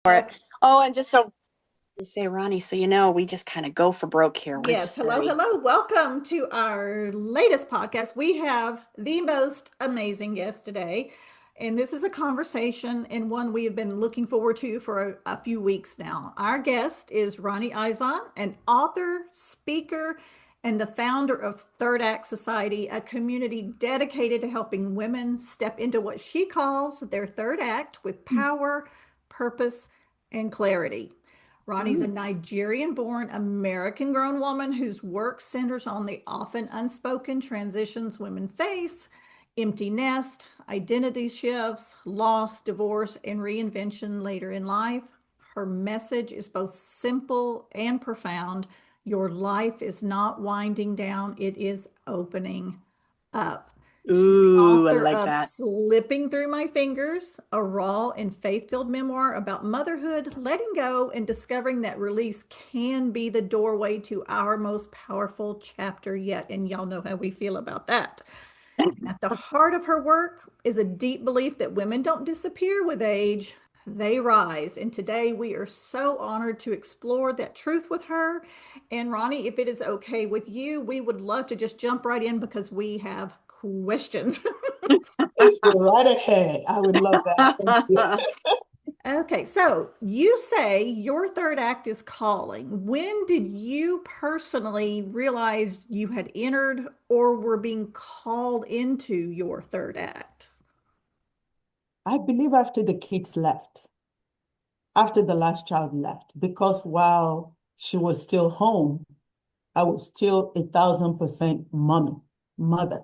For it. Oh, and just so you say, Ronnie, so you know, we just kind of go for broke here. We're Yes, just hello, very, hello. Welcome to our latest podcast. We have the most amazing guest today, and this is a conversation and one we have been looking forward to for a few weeks now. Our guest is Ronnie Izon, an author, speaker, and the founder of Third Act Society, a community dedicated to helping women step into what she calls their third act with power, purpose, and clarity. Ronnie's a mm, Nigerian born, American grown woman whose work centers on the often unspoken transitions women face: empty nest, identity shifts, loss, divorce, and reinvention later in life. Her message is both simple and profound. Your life is not winding down, it is opening up. She's the ooh, I author like of that. Slipping Through My Fingers, a raw and faith-filled memoir about motherhood, letting go, and discovering that release can be the doorway to our most powerful chapter yet. And y'all know how we feel about that. And at the heart of her work is a deep belief that women don't disappear with age, they rise. And today we are so honored to explore that truth with her. And Ronnie, if it is okay with you, we would love to just jump right in because we have questions. Please go right ahead. I would love that. Thank you. Okay, so you say your third act is calling. When did you personally realize you had entered or were being called into your third act? I believe after the kids left, after the last child left, because while she was still home, I was still 1,000% mother.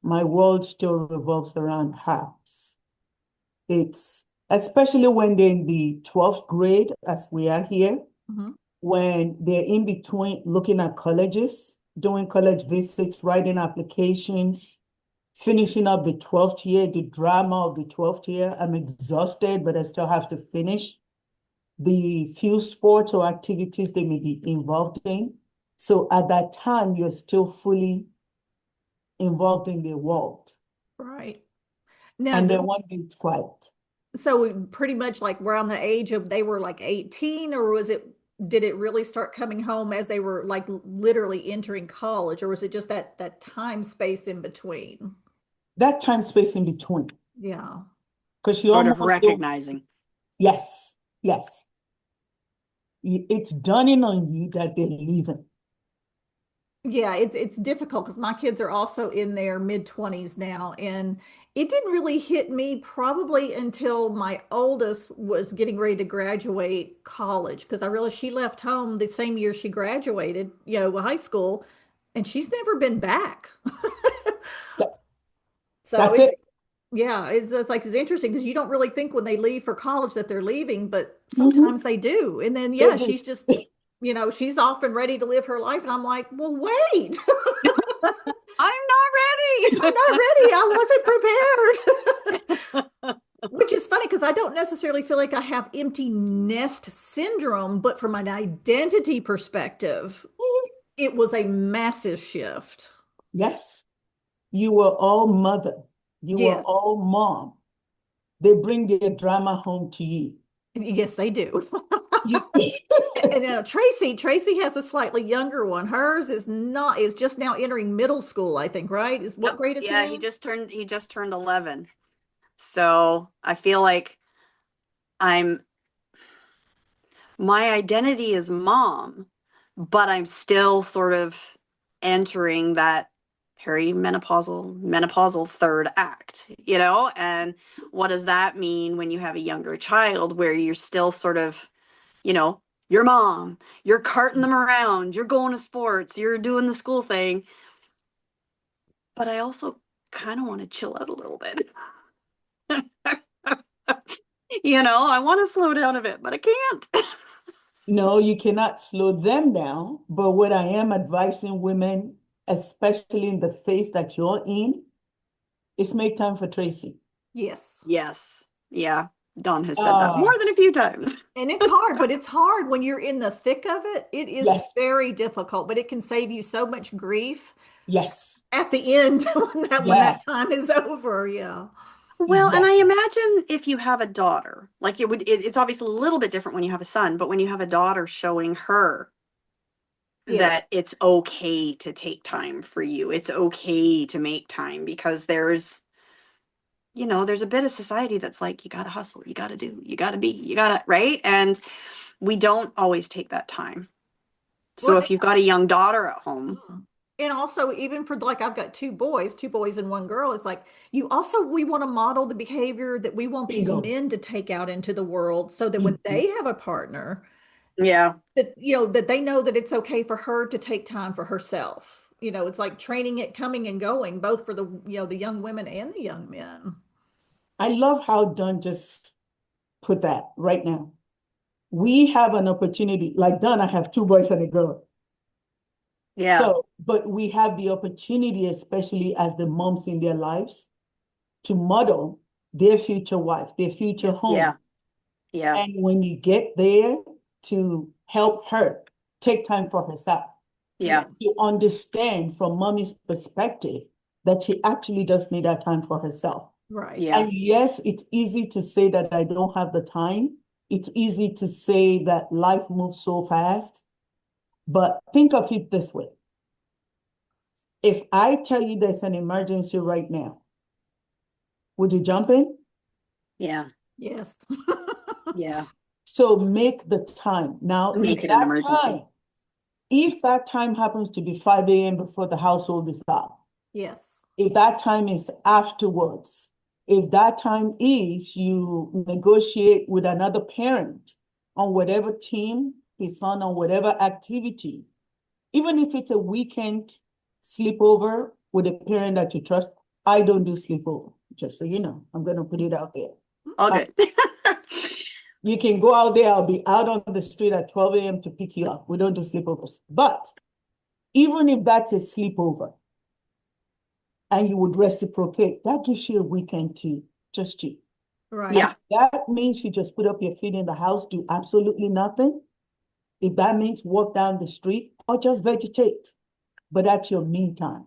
My world still revolves around her. It's especially when they're in the 12th grade, as we are here, Mhm. when they're in between looking at colleges, doing college visits, writing applications, finishing up the 12th year, the drama of the 12th year. I'm exhausted, but I still have to finish the few sports or activities they may be involved in. So at that time, you're still fully involved in the world. Right. Now, And then one day it's quiet. so we pretty much like around the age of they were like 18, or was it, did it really start coming home as they were like literally entering college, or was it just that time space in between? That time space in between, Yeah. because you Sort of almost feel, recognizing. yes, yes. It's dawning on you that they're leaving. Yeah, it's difficult because my kids are also in their mid 20s now, and it didn't really hit me probably until my oldest was getting ready to graduate college because I realized she left home the same year she graduated, high school, and she's never been back. That- So That's it. it's like it's interesting because you don't really think when they leave for college that they're leaving, but Mhm. sometimes they do. And then They yeah, do. she's just, she's off and ready to live her life, and I'm like, well, wait. I'm not I'm not ready. ready. I wasn't prepared. Which is funny because I don't necessarily feel like I have empty nest syndrome, but from an identity perspective, it was a massive shift. Yes, you were all mother. You were Yes. all mom. They bring their drama home to you. Yes, they do. You, And Tracy has a slightly younger one. Hers is just now entering middle school, I think, right? Is what Yep. grade is he Yeah, in? he just turned 11. So I feel like I'm my identity is mom, but I'm still sort of entering that menopausal third act, And what does that mean when you have a younger child where you're still sort of, your mom, you're carting them around, you're going to sports, you're doing the school thing, but I also kind of want to chill out a little bit. I want to slow down a bit, but I can't. no, you cannot slow them down. But what I am advising women, especially in the phase that you're in, is make time for Tracy. Yes. Yes. Yeah. Dawn has said that more Ah, than a few times. And it's hard, but it's hard when you're in the thick of it. It is yes, very difficult, but it can save you so much grief yes, at the end when that yes. time is over. Yeah. Well, and I Exactly. imagine if you have a daughter, like it's obviously a little bit different when you have a son, but when you have a daughter, showing her Yes. that it's okay to take time for you. It's okay to make time because there's a bit of society that's like, you got to hustle, you got to do, you got to be, you got to, right? And we don't always take that time. So Well, if you've got a young daughter at home, and also even for like I've got two boys and one girl, it's like you also we want to model the behavior that we want these Bingo. men to take out into the world so that when Mhm. they have a partner, yeah, that that they know that it's okay for her to take time for herself. It's like training it coming and going, both for the the young women and the young men. I love how Don just put that right now. We have an opportunity, like Don, I have two boys and a girl. yeah, So, but we have the opportunity, especially as the moms in their lives, to model their future wife, their future Yes. yeah, home. yeah, And when you get there, to help her take time for herself, yeah, Yes. to understand from mommy's perspective that she actually does need that time for herself. Right. yeah, And yes, it's easy to say that I don't have the time. It's easy to say that life moves so fast. But think of it this way. If I tell you there's an emergency right now, would you jump in? yeah, Yes. yeah. So make the time. Now, Make it an emergency. if that time happens to be 5 a.m. before the household is up, Yes. if that time is afterwards, if that time is you negotiate with another parent on whatever team is on whatever activity, even if it's a weekend sleepover with a parent that you trust, I don't do sleepover, just so you know. I'm going to put it out there. All Uh, good. you can go out there. I'll be out on the street at 12 a.m. to pick you up. We don't do sleepovers. But even if that's a sleepover and you would reciprocate, that gives you a weekend to just you. And Right. Yeah, that means you just put up your feet in the house, do absolutely nothing. If that means walk down the street or just vegetate, but at your meantime.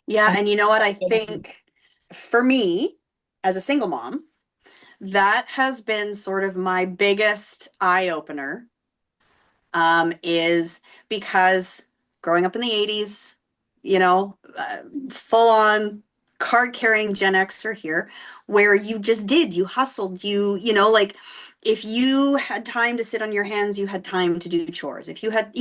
yeah. And And you know what? I benefit. think for me, as a single mom, that has been sort of my biggest eye opener, is because growing up in the 80s, full on card carrying Gen Xer here, where you just you hustled, like if you had time to sit on your hands, you had time to do chores. If you had,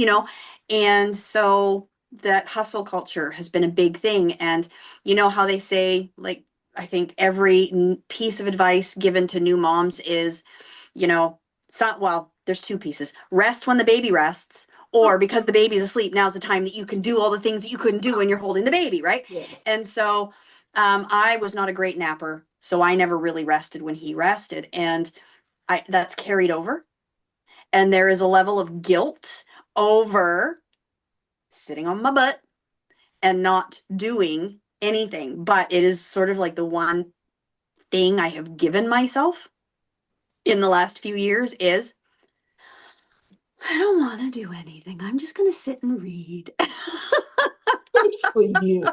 and so that hustle culture has been a big thing. And you know how they say, like, I think every piece of advice given to new moms is, you know, well, there's two pieces. Rest when the baby rests, or because the baby's asleep, now's the time that you can do all the things that you couldn't do when you're holding the baby, right? Yes. And so I was not a great napper, so I never really rested when he rested. And that's carried over. And there is a level of guilt over sitting on my butt and not doing anything. But it is sort of like the one thing I have given myself in the last few years is I don't want to do anything. I'm just going to sit and read. Good for you.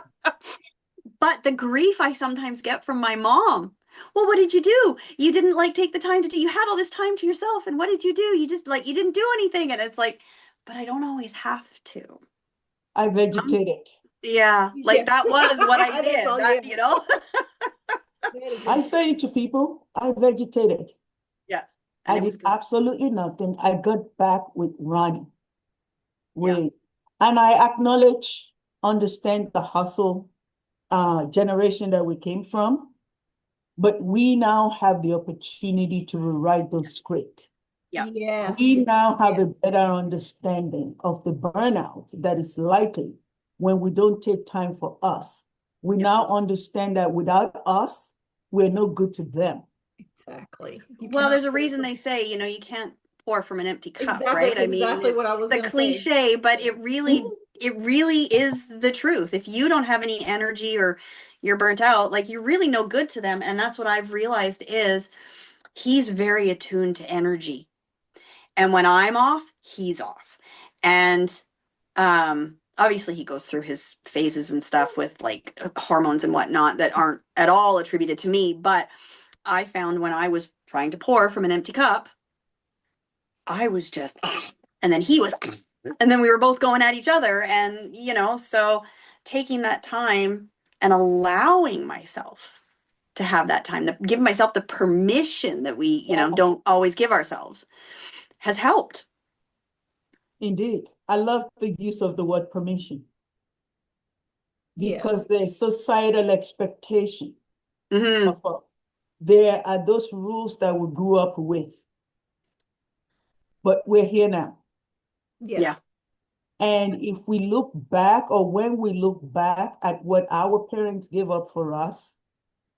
But the grief I sometimes get from my mom. Well, what did you do? You didn't like take the time to do, you had all this time to yourself. And what did you do? You just like, you didn't do anything. And it's like, but I don't always have to. I Um, vegetated. yeah. Like Yes. that was what I That's did. all. Yeah. That is I interesting. say it to people, I vegetated. yeah. And I it was did good. absolutely nothing. I got back with Ronnie. Yeah. With, and I acknowledge, understand the hustle generation that we came from, but we now have the opportunity to rewrite those scripts. Yeah. Yes. We now have a Yes. better understanding of the burnout that is likely when we don't take time for us. We Yeah. now understand that without us, we're no good to them. Exactly. You Well, cannot there's a pour reason from. they say, you can't pour from an empty cup, Exactly. right? That's I mean, exactly what I it's was a going to say. cliche, but Yeah. it really is the truth. If you don't have any energy or you're burnt out, like you're really no good to them. And that's what I've realized is he's very attuned to energy. And when I'm off, he's off. And obviously he goes through his phases and stuff with like hormones and whatnot that aren't at all attributed to me. But I found when I was trying to pour from an empty cup, I was just, and then he was, and then we were both going at each other. And, so taking that time and allowing myself to have that time, giving myself the permission that we, don't always give ourselves has helped. Indeed. I love the use of the word permission because Yes. there's societal expectation. Hmm. There are those rules that we grew up with, but we're here now. Yeah. Yes. And if we look back, or when we look back at what our parents gave up for us,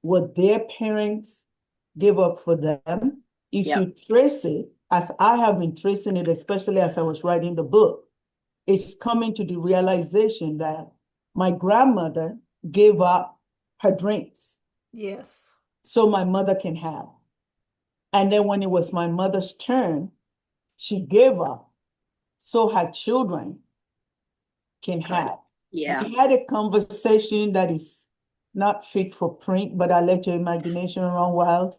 what their parents gave up for them, if Yeah. you trace it, as I have been tracing it, especially as I was writing the book, it's coming to the realization that my grandmother gave up her dreams Yes. so my mother can have. And then when it was my mother's turn, she gave up so her children can Good. have. Yeah. We had a conversation that is not fit for print, but I'll let your imagination run wild.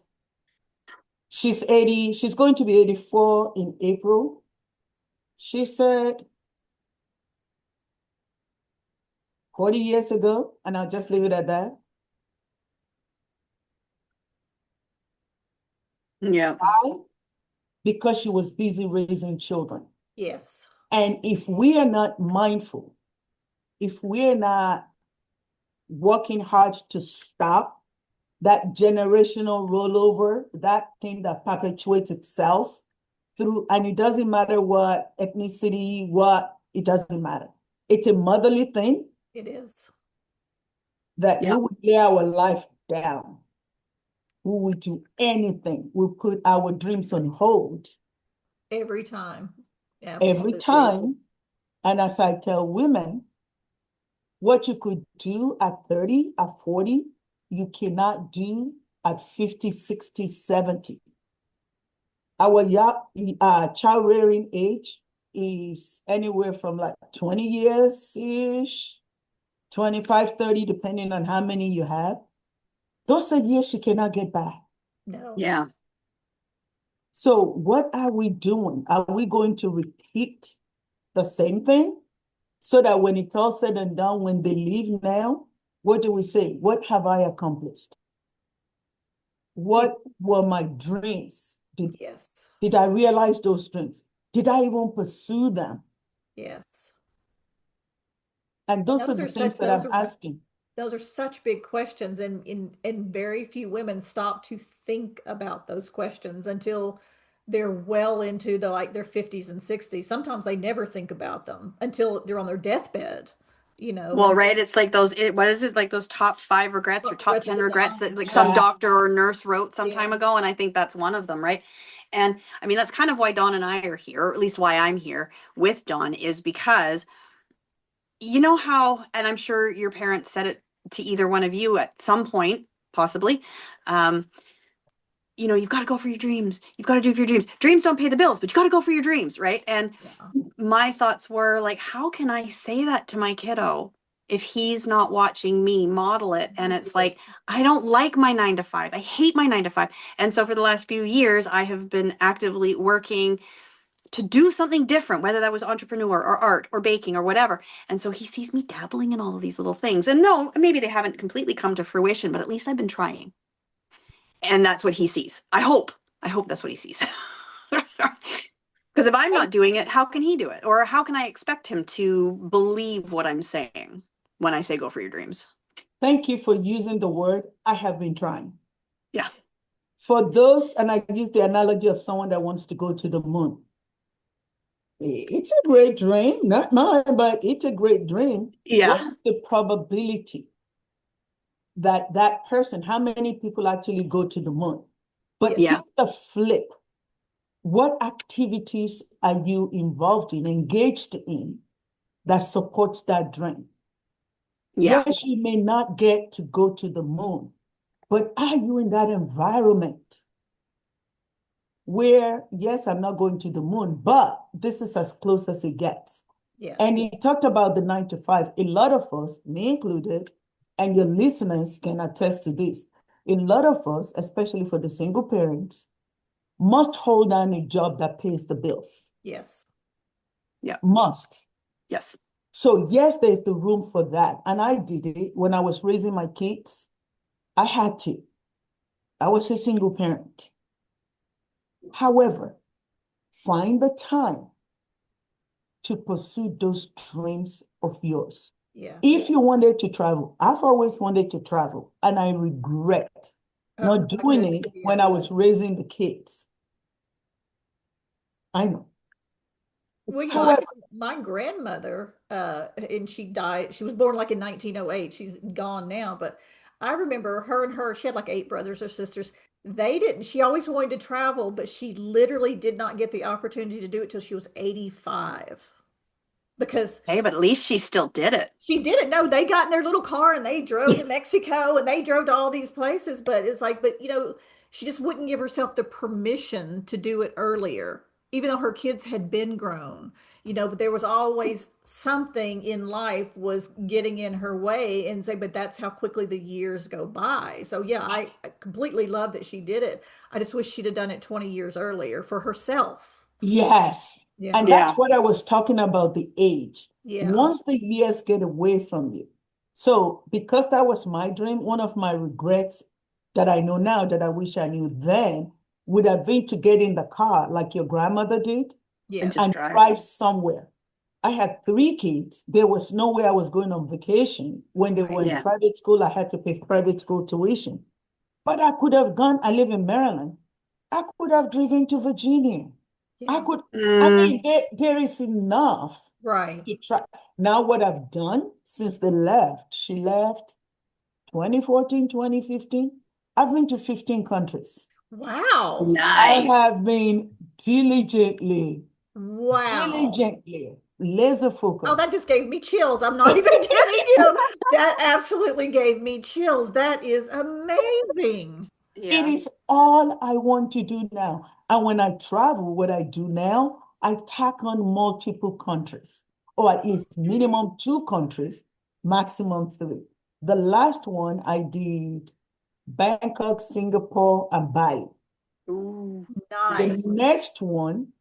She's 80, she's going to be 84 in April. She said 40 years ago, and I'll just leave it at that. Yeah. Why? Because she was busy raising children. Yes. And if we are not mindful, if we're not working hard to stop that generational rollover, that thing that perpetuates itself through, and it doesn't matter what ethnicity, it doesn't matter. It's a motherly thing It is. that we Yeah. would lay our life down. We would do anything. We put our dreams on hold Every time. every Absolutely. time. And as I tell women, what you could do at 30, at 40, you cannot do at 50, 60, 70. Our child rearing age is anywhere from like 20 years-ish, 25, 30, depending on how many you have. Those are years she cannot get back. No. Yeah. So what are we doing? Are we going to repeat the same thing so that when it's all said and done, when they leave now, what do we say? What have I accomplished? It, What were my dreams? yes. Did I realize those dreams? Did I even pursue them? Yes. And those are Those the are things such that I'm asking. those are such big questions, and very few women stop to think about those questions until they're well into their 50s and 60s. Sometimes they never think about them until they're on their deathbed, Well, when right. It's like what is it? Like those top 5 regrets or top regrets of 10 the regrets dying. that like some Yeah. doctor or nurse wrote some Yeah. time ago. And I think that's one of them, right? And I mean, that's kind of why Dawn and I are here, or at least why I'm here with Dawn, is because you know how, and I'm sure your parents said it to either one of you at some point, possibly. Um, you've got to go for your dreams. You've got to do for your dreams. Dreams don't pay the bills, but you got to go for your dreams, right? And Yeah. my thoughts were like, how can I say that to my kiddo if he's not watching me model it? And it's like, I don't like my 9 to 5. I hate my 9 to 5. And so for the last few years, I have been actively working to do something different, whether that was entrepreneur or art or baking or whatever. And so he sees me dabbling in all of these little things. And no, maybe they haven't completely come to fruition, but at least I've been trying. And that's what he sees. I hope. I hope that's what he sees. Because if I'm not doing it, how can he do it? Or how can I expect him to believe what I'm saying when I say go for your dreams? Thank you for using the word I have been trying. Yeah. For those, and I use the analogy of someone that wants to go to the moon. It's a great dream, not mine, but it's a great dream. What Yeah. is the probability that that person, how many people actually go to the moon? But Yes. here's Yeah. the flip. What activities are you involved in, engaged in, that supports that dream? Yeah. Yes, you may not get to go to the moon, but are you in that environment where, yes, I'm not going to the moon, but this is as close as it gets? Yes. And you talked about the 9 to 5. A lot of us, me included, and your listeners can attest to this. A lot of us, especially for the single parents, must hold down a job that pays the bills. Yes. Yeah. Must. Yes. So, yes, there's the room for that. And I did it when I was raising my kids. I had to. I was a single parent. However, find the time to pursue those dreams of yours. Yeah. If you wanted to travel, I've always wanted to travel, and I regret Oh not my doing goodness, it when I yes. was raising the kids. I know. Well, However, my grandmother, and she died. She was born like in 1908. She's gone now, but I remember her and her. She had like eight brothers or sisters. They didn't. She always wanted to travel, but she literally did not get the opportunity to do it till she was 85 because Hey, but at least she still did it. she didn't know. They got in their little car and they drove to Mexico and they drove to all these places. But it's like, but she just wouldn't give herself the permission to do it earlier, even though her kids had been grown. But there was always something in life was getting in her way and say, but that's how quickly the years go by. So yeah, I completely love that she did it. I just wish she'd have done it 20 years earlier for herself. yes. Yeah. And that's Yeah. what I was talking about, the age. Yeah. Once the years get away from you. So, because that was my dream, one of my regrets that I know now that I wish I knew then would have been to get in the car like your grandmother did And just Yes. and drive. drive somewhere. I had 3 kids. There was no way I was going on vacation. When they Right. were in Yeah. private school, I had to pay private school tuition. But I could have gone, I live in Maryland. I could have driven to Virginia. I Yeah. could, I Mm, mean, there is enough Right. to try. Now, what I've done since she left 2014, 2015. I've been to 15 countries. Wow. I nice. have been Wow. laser Oh, that focused. just gave me chills. I'm not even kidding you. That absolutely gave me chills. That is amazing. It Yeah. is all I want to do now. And when I travel, what I do now, I tack on multiple countries, or at least Okay. minimum 2 countries, maximum 3. The last one I did Bangkok, Singapore, and Bali. Ooh, The nice. Nice. next one,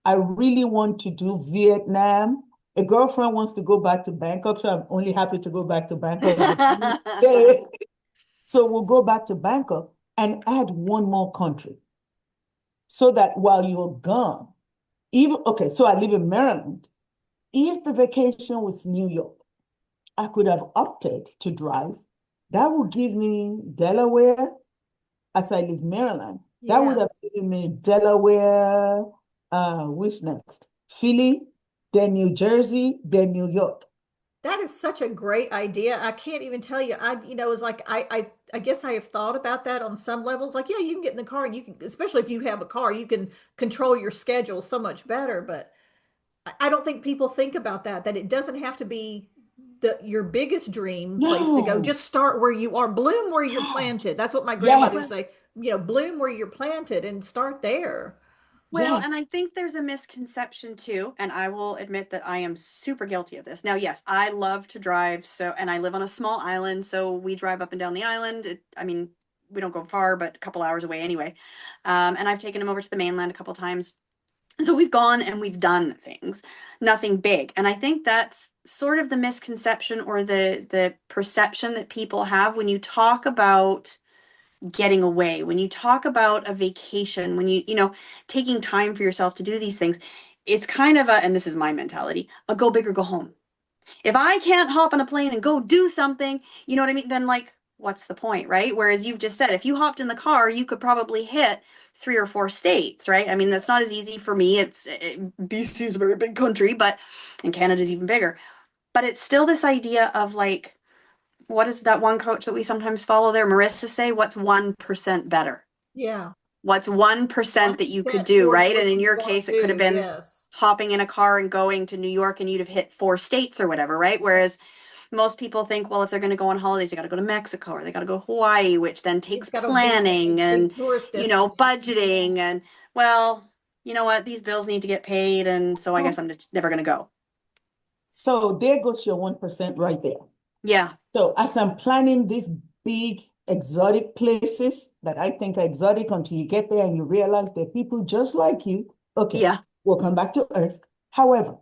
I really want to do Vietnam. A girlfriend wants to go back to Bangkok, so I'm only happy to go back to Bangkok. So we'll go back to Bangkok and add one more country so that while you're gone, even okay, so I live in Maryland. If the vacation was New York, I could have opted to drive. That would give me Delaware, as I live Maryland. That would Yes. have given me Delaware, which next? Philly, then New Jersey, then New York. That is such a great idea. I can't even tell you. It's like I guess I have thought about that on some levels. Like, yeah, you can get in the car and you can, especially if you have a car, you can control your schedule so much better. But I don't think people think about that it doesn't have to be your biggest dream place to go. No, Just start where you are. Bloom where you're yes, planted. That's what my grandmother would Well, yes, say. Bloom where you're planted and start there. well, yes. and I think there's a misconception too, and I will admit that I am super guilty of this. Now, yes, I love to drive, so and I live on a small island, so we drive up and down the island. I mean, we don't go far, but a couple hours away anyway. And I've taken him over to the mainland a couple times. So we've gone and we've done things, nothing big. And I think that's sort of the misconception or the perception that people have when you talk about getting away, when you talk about a vacation, when taking time for yourself to do these things. It's kind of and this is my mentality, a go big or go home. If I can't hop on a plane and go do something, you know what I mean? Then like, what's the point, right? Whereas you've just said, if you hopped in the car, you could probably hit 3 or 4 states, right? I mean, that's not as easy for me. BC is a very big country, but and Canada's even bigger. But it's still this idea of like, what is that one coach that we sometimes follow there, Marissa say, what's 1% better? Yeah. What's 1% that you could 1% do, towards right? And what in you your want case, it could have to. been Yes. hopping in a car and going to New York and you'd have hit 4 states or whatever, right? Whereas most people think, well, if they're going to go on holidays, they got to go to Mexico or they got to go to Hawaii, which then It's takes got to be a planning big and, tourist destination. Yeah. budgeting. And, well, you know what? These bills need to get paid. And so I guess Well, I'm just never going to go. So there goes your 1% right there. Yeah. So as I'm planning these big exotic places that I think are exotic until you get there and you realize they're people just like you, okay, Yeah. we'll come back to Earth. However,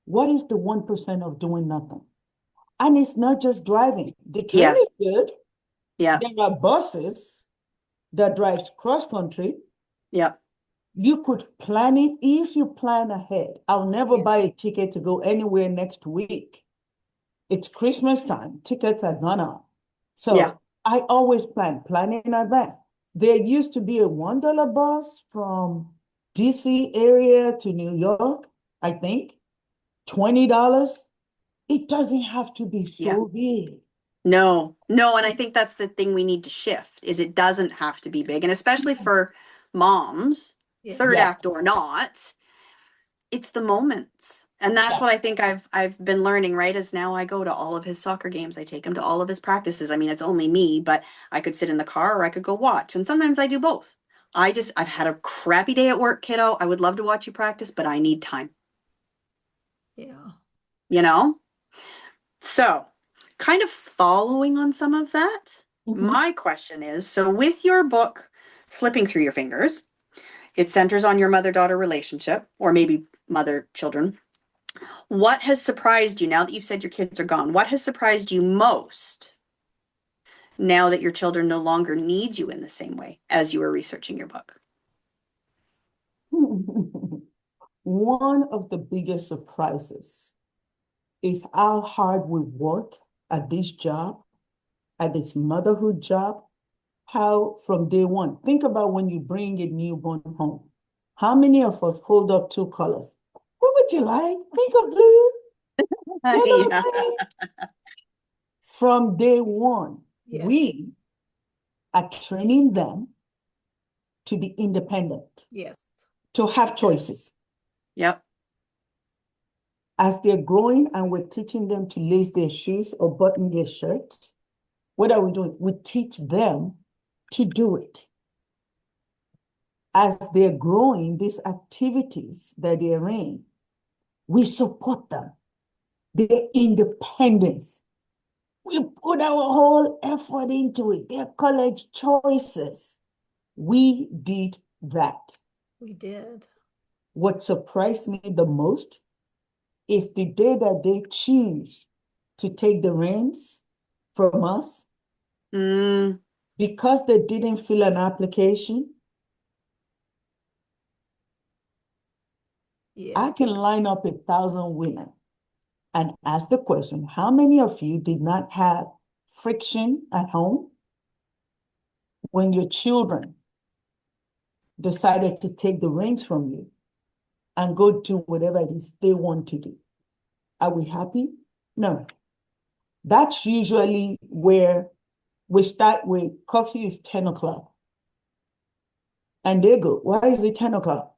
what is the 1% of doing nothing? And it's not just driving. The train Yeah. is good. Yeah. There are buses that drives cross country. Yeah. You could plan it if you plan ahead. I'll never Yeah. buy a ticket to go anywhere next week. It's Christmas time. Tickets are gone up. Yeah. So I always plan in advance. There used to be a $1 bus from DC area to New York, I think. $20. It doesn't have to be Yeah. so big. No, no, and I think that's the thing we need to shift is it doesn't have to be big. And especially for moms, Yeah. third Yes. act or not, it's the moments. And that's Yeah. what I think I've been learning, right? Is now I go to all of his soccer games. I take him to all of his practices. I mean, it's only me, but I could sit in the car or I could go watch. And sometimes I do both. I've had a crappy day at work, kiddo. I would love to watch you practice, but I need time, Yeah. you know? So, kind of following on some of that, Mhm. my question is, so with your book, Slipping Through Your Fingers, it centers on your mother-daughter relationship, or maybe mother-children. What has surprised you now that you've said your kids are gone? What has surprised you most now that your children no longer need you in the same way as you were researching your book? One of the biggest surprises is how hard we work at this job, at this motherhood job, how from day one, think about when you bring a newborn home. How many of us hold up two colors? What would you like? Pink or blue? Yellow, Yeah. red? From day one, Yes. we are training them to be independent, Yes. to have choices. Yep. As they're growing and we're teaching them to lace their shoes or button their shirts, what are we doing? We teach them to do it. As they're growing, these activities that they're in, we support them, their independence. We put our whole effort into it, their college choices. We did that. We did. What surprised me the most is the day that they choose to take the reins from us Mm, because they didn't fill an application. Yeah. I can line up 1,000 women and ask the question, how many of you did not have friction at home when your children decided to take the reins from you and go do whatever it is they want to do? Are we happy? No. That's usually where we start with coffee is 10 o'clock. And they go, why is it 10 o'clock?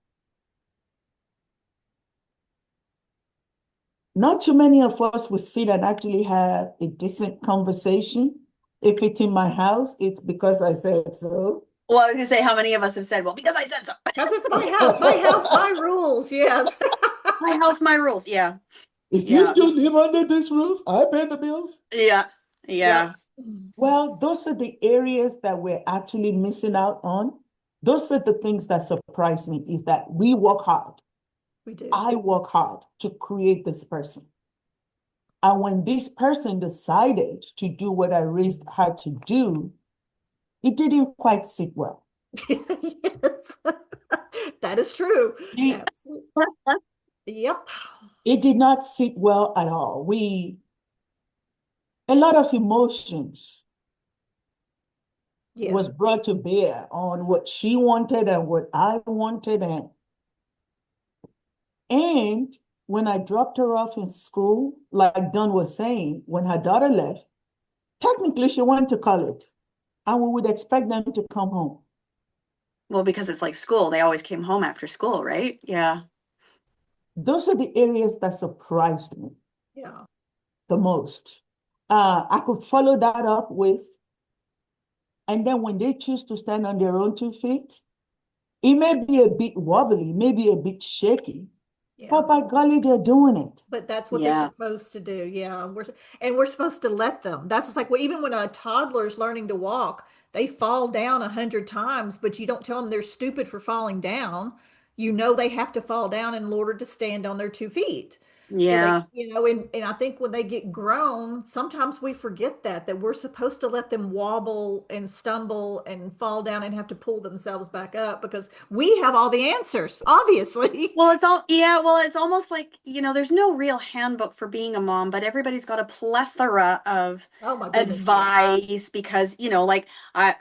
Not too many of us will sit and actually have a decent conversation. If it's in my house, it's because I said so. well, I was gonna say how many of us have said, well, because I said so. Because it's my house, my rules. Yes. My house, my rules. Yeah. If you Yeah. still live under this roof, I pay the bills. Yeah. Yep. Yeah. Well, those are the areas that we're actually missing out on. Those are the things that surprise me is that we work hard. We do. I work hard to create this person. And when this person decided to do what I raised her to do, it didn't quite sit well. Yes. That is true. It, Absolutely. Yep. it did not sit well at all. A lot of emotions was Yes. brought to bear on what she wanted and what I wanted. And when I dropped her off in school, like Don was saying, when her daughter left, technically she went to college and we would expect them to come home. Well, because it's like school, they always came home after school, right? Yeah. Those are the areas that surprised me Yeah. the most. I could follow that up with, and then when they choose to stand on their own 2 feet, it may be a bit wobbly, maybe a bit shaky, Yeah. But by golly, they're doing it. But that's what they're Yeah. supposed to do. Yeah. We're supposed to let them. That's just like, well, even when a toddler's learning to walk, they fall down 100 times, but you don't tell them they're stupid for falling down. You know they have to fall down in order to stand on their 2 feet. So they, Yeah. and I think when they get grown, sometimes we forget that we're supposed to let them wobble and stumble and fall down and have to pull themselves back up because we have all the answers, obviously. Well, it's all, yeah, well, it's almost like, there's no real handbook for being a mom, but everybody's got a plethora of Oh my goodness, yes. advice because, like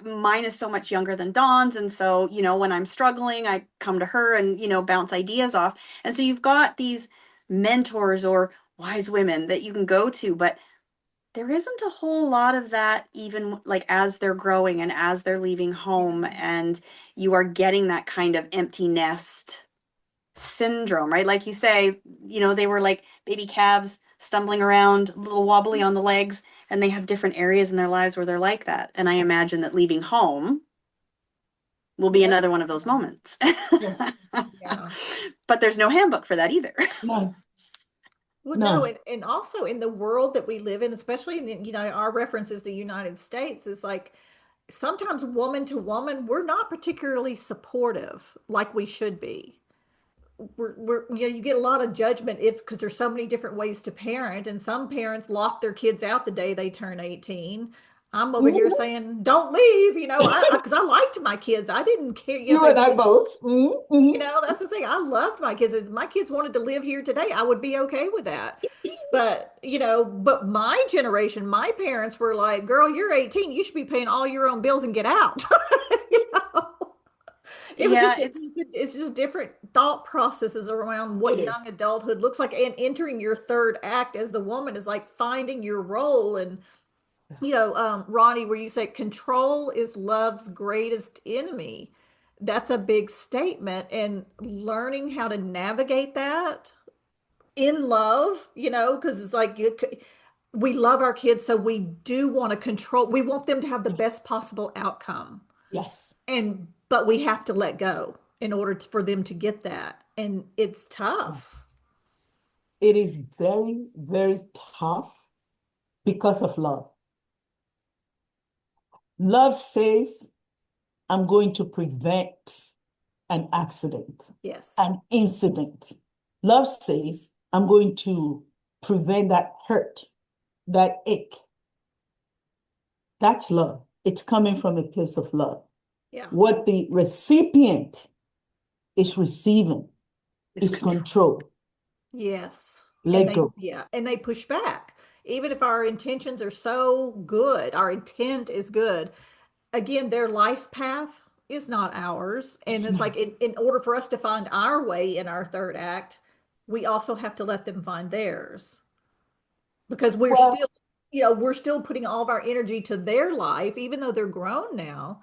mine is so much younger than Dawn's. And so, when I'm struggling, I come to her and, bounce ideas off. And so you've got these mentors or wise women that you can go to, but there isn't a whole lot of that even like as they're growing and as they're leaving home and you are getting that kind of empty nest syndrome, right? Like you say, they were like baby calves stumbling around, a little wobbly on the legs, and they have different areas in their lives where they're like that. And I imagine that leaving home will be Yes. another one of those moments. Yes. Yeah. But there's no handbook for that either. None. Well, no, None. and also in the world that we live in, especially in the, our reference is the United States, is like sometimes woman to woman, we're not particularly supportive like we should be. You get a lot of judgment if because there's so many different ways to parent, and some parents lock their kids out the day they turn 18. I'm over here Mhm. saying, don't leave, I because I liked my kids. I didn't care, if You they and I wanted, both. that's the thing. I loved my kids. If my kids wanted to live here today, I would be okay with that. But, but my generation, my parents were like, girl, you're 18. You should be paying all your own bills and get out. You know? It was Yeah, just, it's it's just different thought processes around what It is. young adulthood looks like and entering your third act as the woman is like finding your role. And, Ronnie, where you say control is love's greatest enemy. That's a big statement. And learning how to navigate that in love, because it's like we love our kids, so we do want to control. We want them to have the best possible outcome, Yes. but we have to let go in order for them to get that, and it's tough. It is very, very tough because of love. Love says, I'm going to prevent an accident, Yes. an incident. Love says, I'm going to prevent that hurt, that ache. That's love. It's coming from a place of love. Yeah. What the recipient is receiving it's is control. control. Yes. And Let they, go. yeah, and they push back. Even if our intentions are so good, our intent is good. Again, their life path is not ours. And It's it's not. like in order for us to find our way in our third act, we also have to let them find theirs because Well, we're still putting all of our energy to their life, even though they're grown now.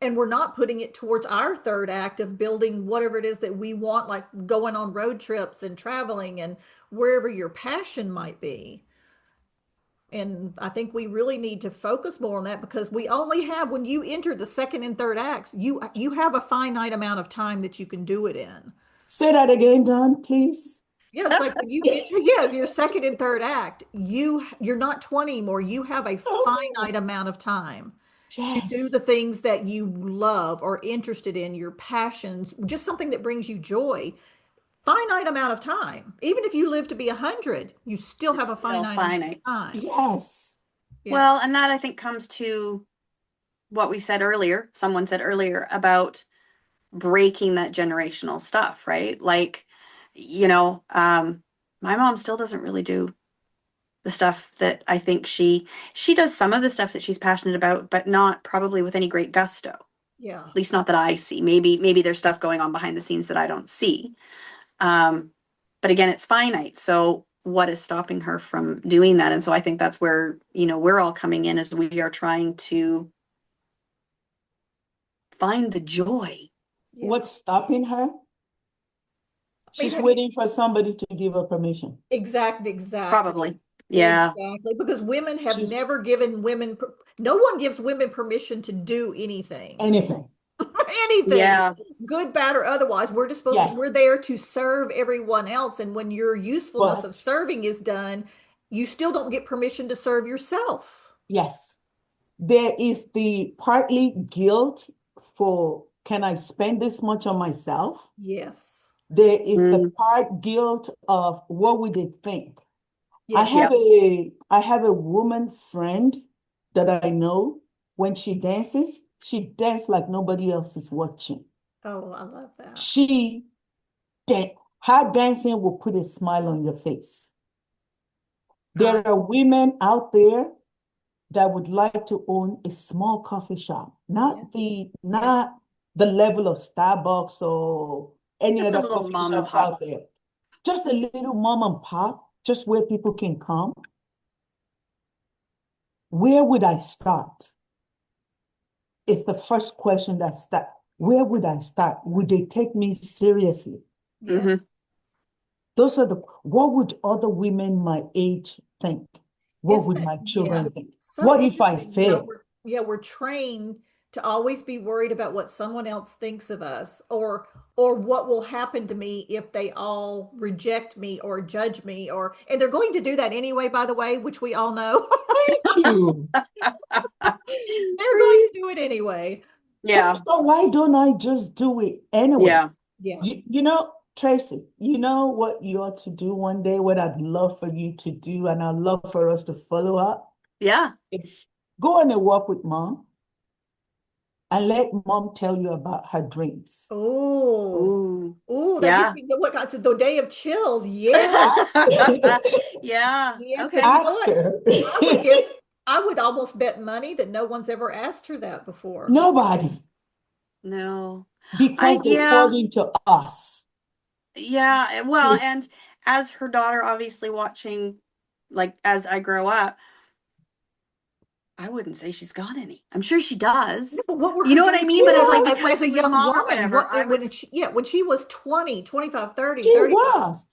And we're not putting it towards our third act of building whatever it is that we want, like going on road trips and traveling and wherever your passion might be. And I think we really need to focus more on that because we only have, when you enter the second and third acts, you have a finite amount of time that you can do it in. say that again, Don, please. Yeah, it's like when you enter, yes, your second and third act, you're not 20 anymore. You have a Oh, finite amount of time to do the yes. things that you love or interested in, your passions, just something that brings you joy. Finite amount of time. Even if you live to be 100, you still have a Still finite amount of finite. time. Yes. Yeah. Well, and that I think comes to what we said earlier, someone said earlier about breaking that generational stuff, right? Like, my mom still doesn't really do the stuff that I think she does some of the stuff that she's passionate about, but not probably with any great gusto. At Yeah. least not that I see. Maybe there's stuff going on behind the scenes that I don't see. Um, but again, it's finite. So what is stopping her from doing that? And so I think that's where, we're all coming in as we are trying to find the joy. Yeah. What's stopping her? I mean, She's waiting for somebody to give her permission. exactly. Probably. Yeah. Exactly. Because women have She's never given women, no one gives women permission to do anything. anything. anything, Yeah. good, bad, or otherwise. We're just supposed to, Yes, we're there to serve everyone else. And when your usefulness of but serving is done, you still don't get permission to serve yourself. yes, there is the partly guilt for can I spend this much on myself? Yes. There is the Mm, part guilt of what would they think? Yes. yep. I have a woman friend that I know when she dances, she dances like nobody else is watching. Oh, I love that. She her dancing will put a smile on your face. I, There are women out there that would like to own a small coffee shop, yes. Yes. not the level of Starbucks or any Just a other little coffee mom and shops pop. out there. Just a little mom and pop, just where people can come. Where would I start? It's the first question that start. Where would I start? Would they take me seriously? Yes. Hmm. Those are what would other women my age think? What Isn't would it? my Yeah. children think? So What if I interesting. fail? We're trained to always be worried about what someone else thinks of us, or what will happen to me if they all reject me or judge me, or and they're going to do that anyway, by the way, which we all know. Thank you. They're going to do it anyway. Yeah. So why don't I just do it anyway? Yeah. Yeah. You know, Tracy, you know what you ought to do one day, what I'd love for you to do, and I'd love for us to follow up. Yeah. It's go on a walk with mom and let mom tell you about her dreams. Oh, Ooh. oh, that gives Yeah. me what I said, the day of chills. Yes. Yeah. Yes, because Okay. you know Ask what? her. I would guess I would almost bet money that no one's ever asked her that before. Nobody, No. because they Yeah. poured into us. Yeah. Well, and as her daughter obviously watching, like as I grow up, I wouldn't say she's got any. I'm sure she Yeah, does. but what were You her know what I dreams mean? But it's like Yes, because as a she's with young mom or woman? whatever, I would. When she was 20, 25, 30, she 35. was.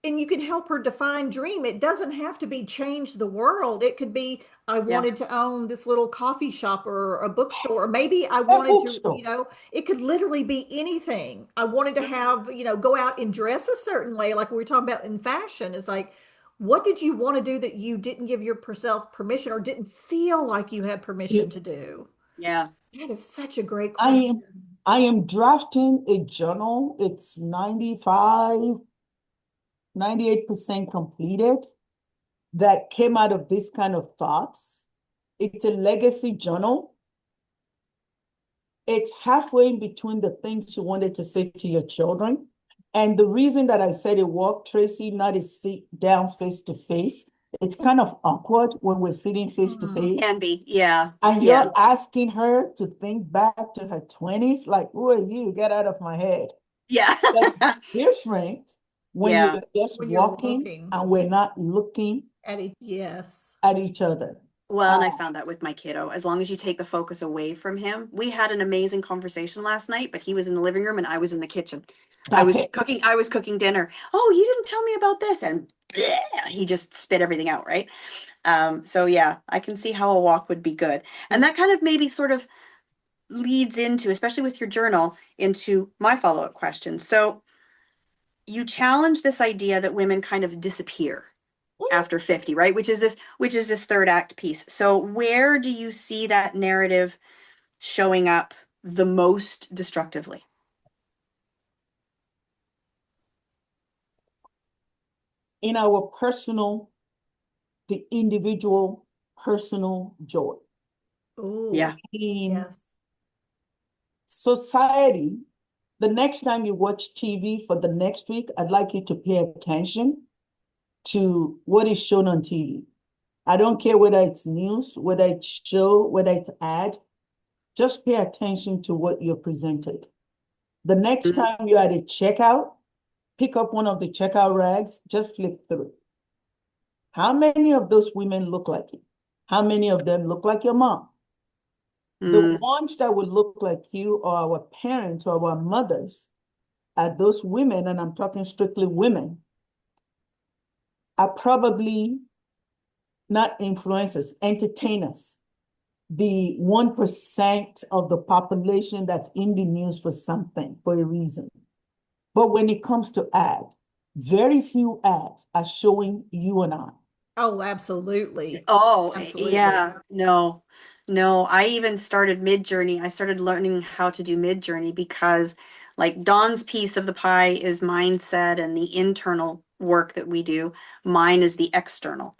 And you can help her define dream. It doesn't have to be change the world. It could be I Yeah. wanted to own this little coffee shop or a bookstore. Or maybe I A wanted to, bookstore. it could literally be anything. I wanted to have, go out and dress a certain way, like we were talking about in fashion. It's like, what did you want to do that you didn't give yourself permission or didn't feel like you had permission You- to do? Yeah. That is such a great I question. am I am drafting a journal. It's 98% completed that came out of this kind of thoughts. It's a legacy journal. It's halfway in between the things you wanted to say to your children. And the reason that I said a walk, Tracy, not a sit down face to face, it's kind of awkward when we're sitting face to Mm, face. Can be. Yeah. And Yeah. you're asking her to think back to her 20s, like, who are you? Get out of my head. Yeah. But different when Yeah. you're just when you're walking walking and we're not looking at it, yes. at each other. Well, Uh, and I found that with my kiddo, as long as you take the focus away from him. We had an amazing conversation last night, but he was in the living room and I was in the kitchen. that's it. I was cooking dinner. Oh, you didn't tell me about this. And bleh, he just spit everything out, right? So yeah, I can see how a walk would be good. And Yeah. that kind of maybe sort of leads into, especially with your journal, into my follow-up question. So you challenge this idea that women kind of disappear after 50, right? Which is this third act piece. So where do you see that narrative showing up the most destructively? In our personal, the individual personal joy. Oh, Yeah. In yes. society, the next time you watch TV for the next week, I'd like you to pay attention to what is shown on TV. I don't care whether it's news, whether it's show, whether it's ad, just pay attention to what you're presented. The next Mm, time you're at a checkout, pick up one of the checkout rags, just flip through. How many of those women look like you? How many of them look like your mom? The mm, ones that would look like you or our parents or our mothers are those women, and I'm talking strictly women, are probably not influencers, entertainers. the 1% of the population that's in the news for something, for a reason. But when it comes to ads, very few ads are showing you and I. Oh, absolutely. Oh, Absolutely. yeah. No, no. I even started Mid-Journey. I started learning how to do Mid-Journey because, like, Dawn's piece of the pie is mindset and the internal work that we do. Mine is the external,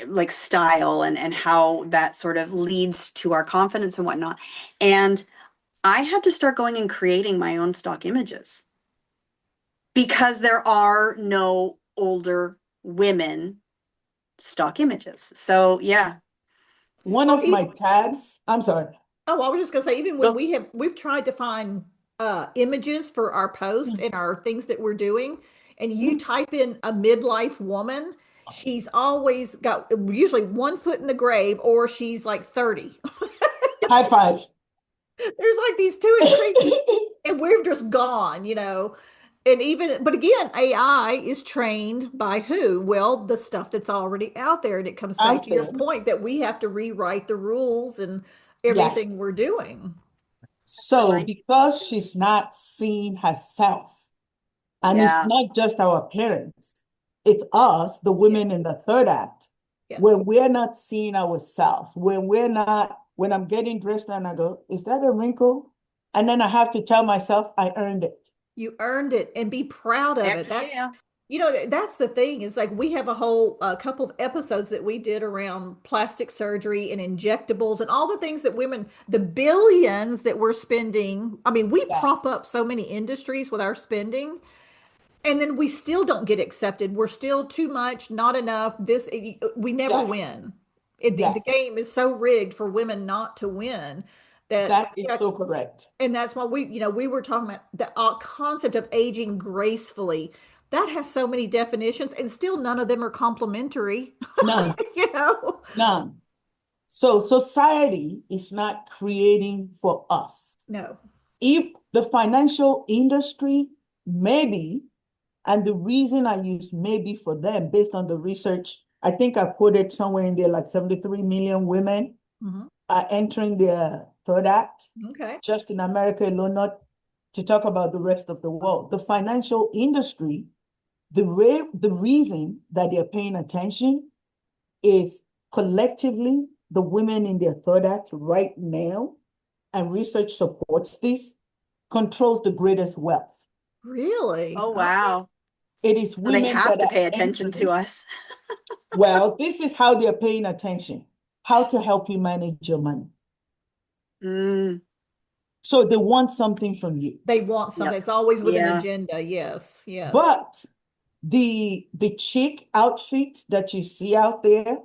like style and how that sort of leads to our confidence and whatnot. And I had to start going and creating my own stock images because there are no older women stock images. So yeah. One Well, of my tabs, I'm sorry. oh, I was just gonna say, even when Go. we've tried to find images for our post Mhm. and our things that we're doing, and you type in a midlife woman, she's always got usually 1 foot in the grave, or she's like 30. High five. There's like these two extremes, and we're just gone, you know. And even, but again, AI is trained by who? Well, the stuff that's already out there. And it comes back Out to your there. point that we have to rewrite the rules and Yes. everything we're doing. So Like, because she's not seeing herself, and it's yeah. not just our parents, it's us, the Yes. women in the third act, Yes. when we're not seeing ourselves, when we're not, when I'm getting dressed and I go, is that a wrinkle? And then I have to tell myself I earned it. You earned it and be proud of Heck it. That's, yeah. you know, that's the thing is like we have a whole couple of episodes that we did around plastic surgery and injectables and all the things that women, the billions that we're spending. I mean, we prop Yes, up so many industries with our spending, and then we still don't get accepted. We're still too much, not enough. We never yes, win. The yes. game is so rigged for women not to win that, That is yeah, so correct. and that's why we were talking about the concept of aging gracefully. That has so many definitions, and still none of them are complimentary. None, you know, none. So society is not creating for us. no. If the financial industry, maybe, and the reason I use maybe for them based on the research, I think I quoted somewhere in there like 73 million women Hmm. are entering their third act Okay. just in America alone, not to talk about the rest of the world. The financial industry, the reason that they're paying attention is collectively the women in their third act right now, and research supports this, controls the greatest wealth. Really? Oh, Okay. wow. It is So they women have that to are pay attention to entering. us. Well, this is how they're paying attention, how to help you manage your money. Mm, So they want something from you. They want something. yep. It's always with an Yeah. agenda. Yes. Yes. But the chic outfit that you see out there,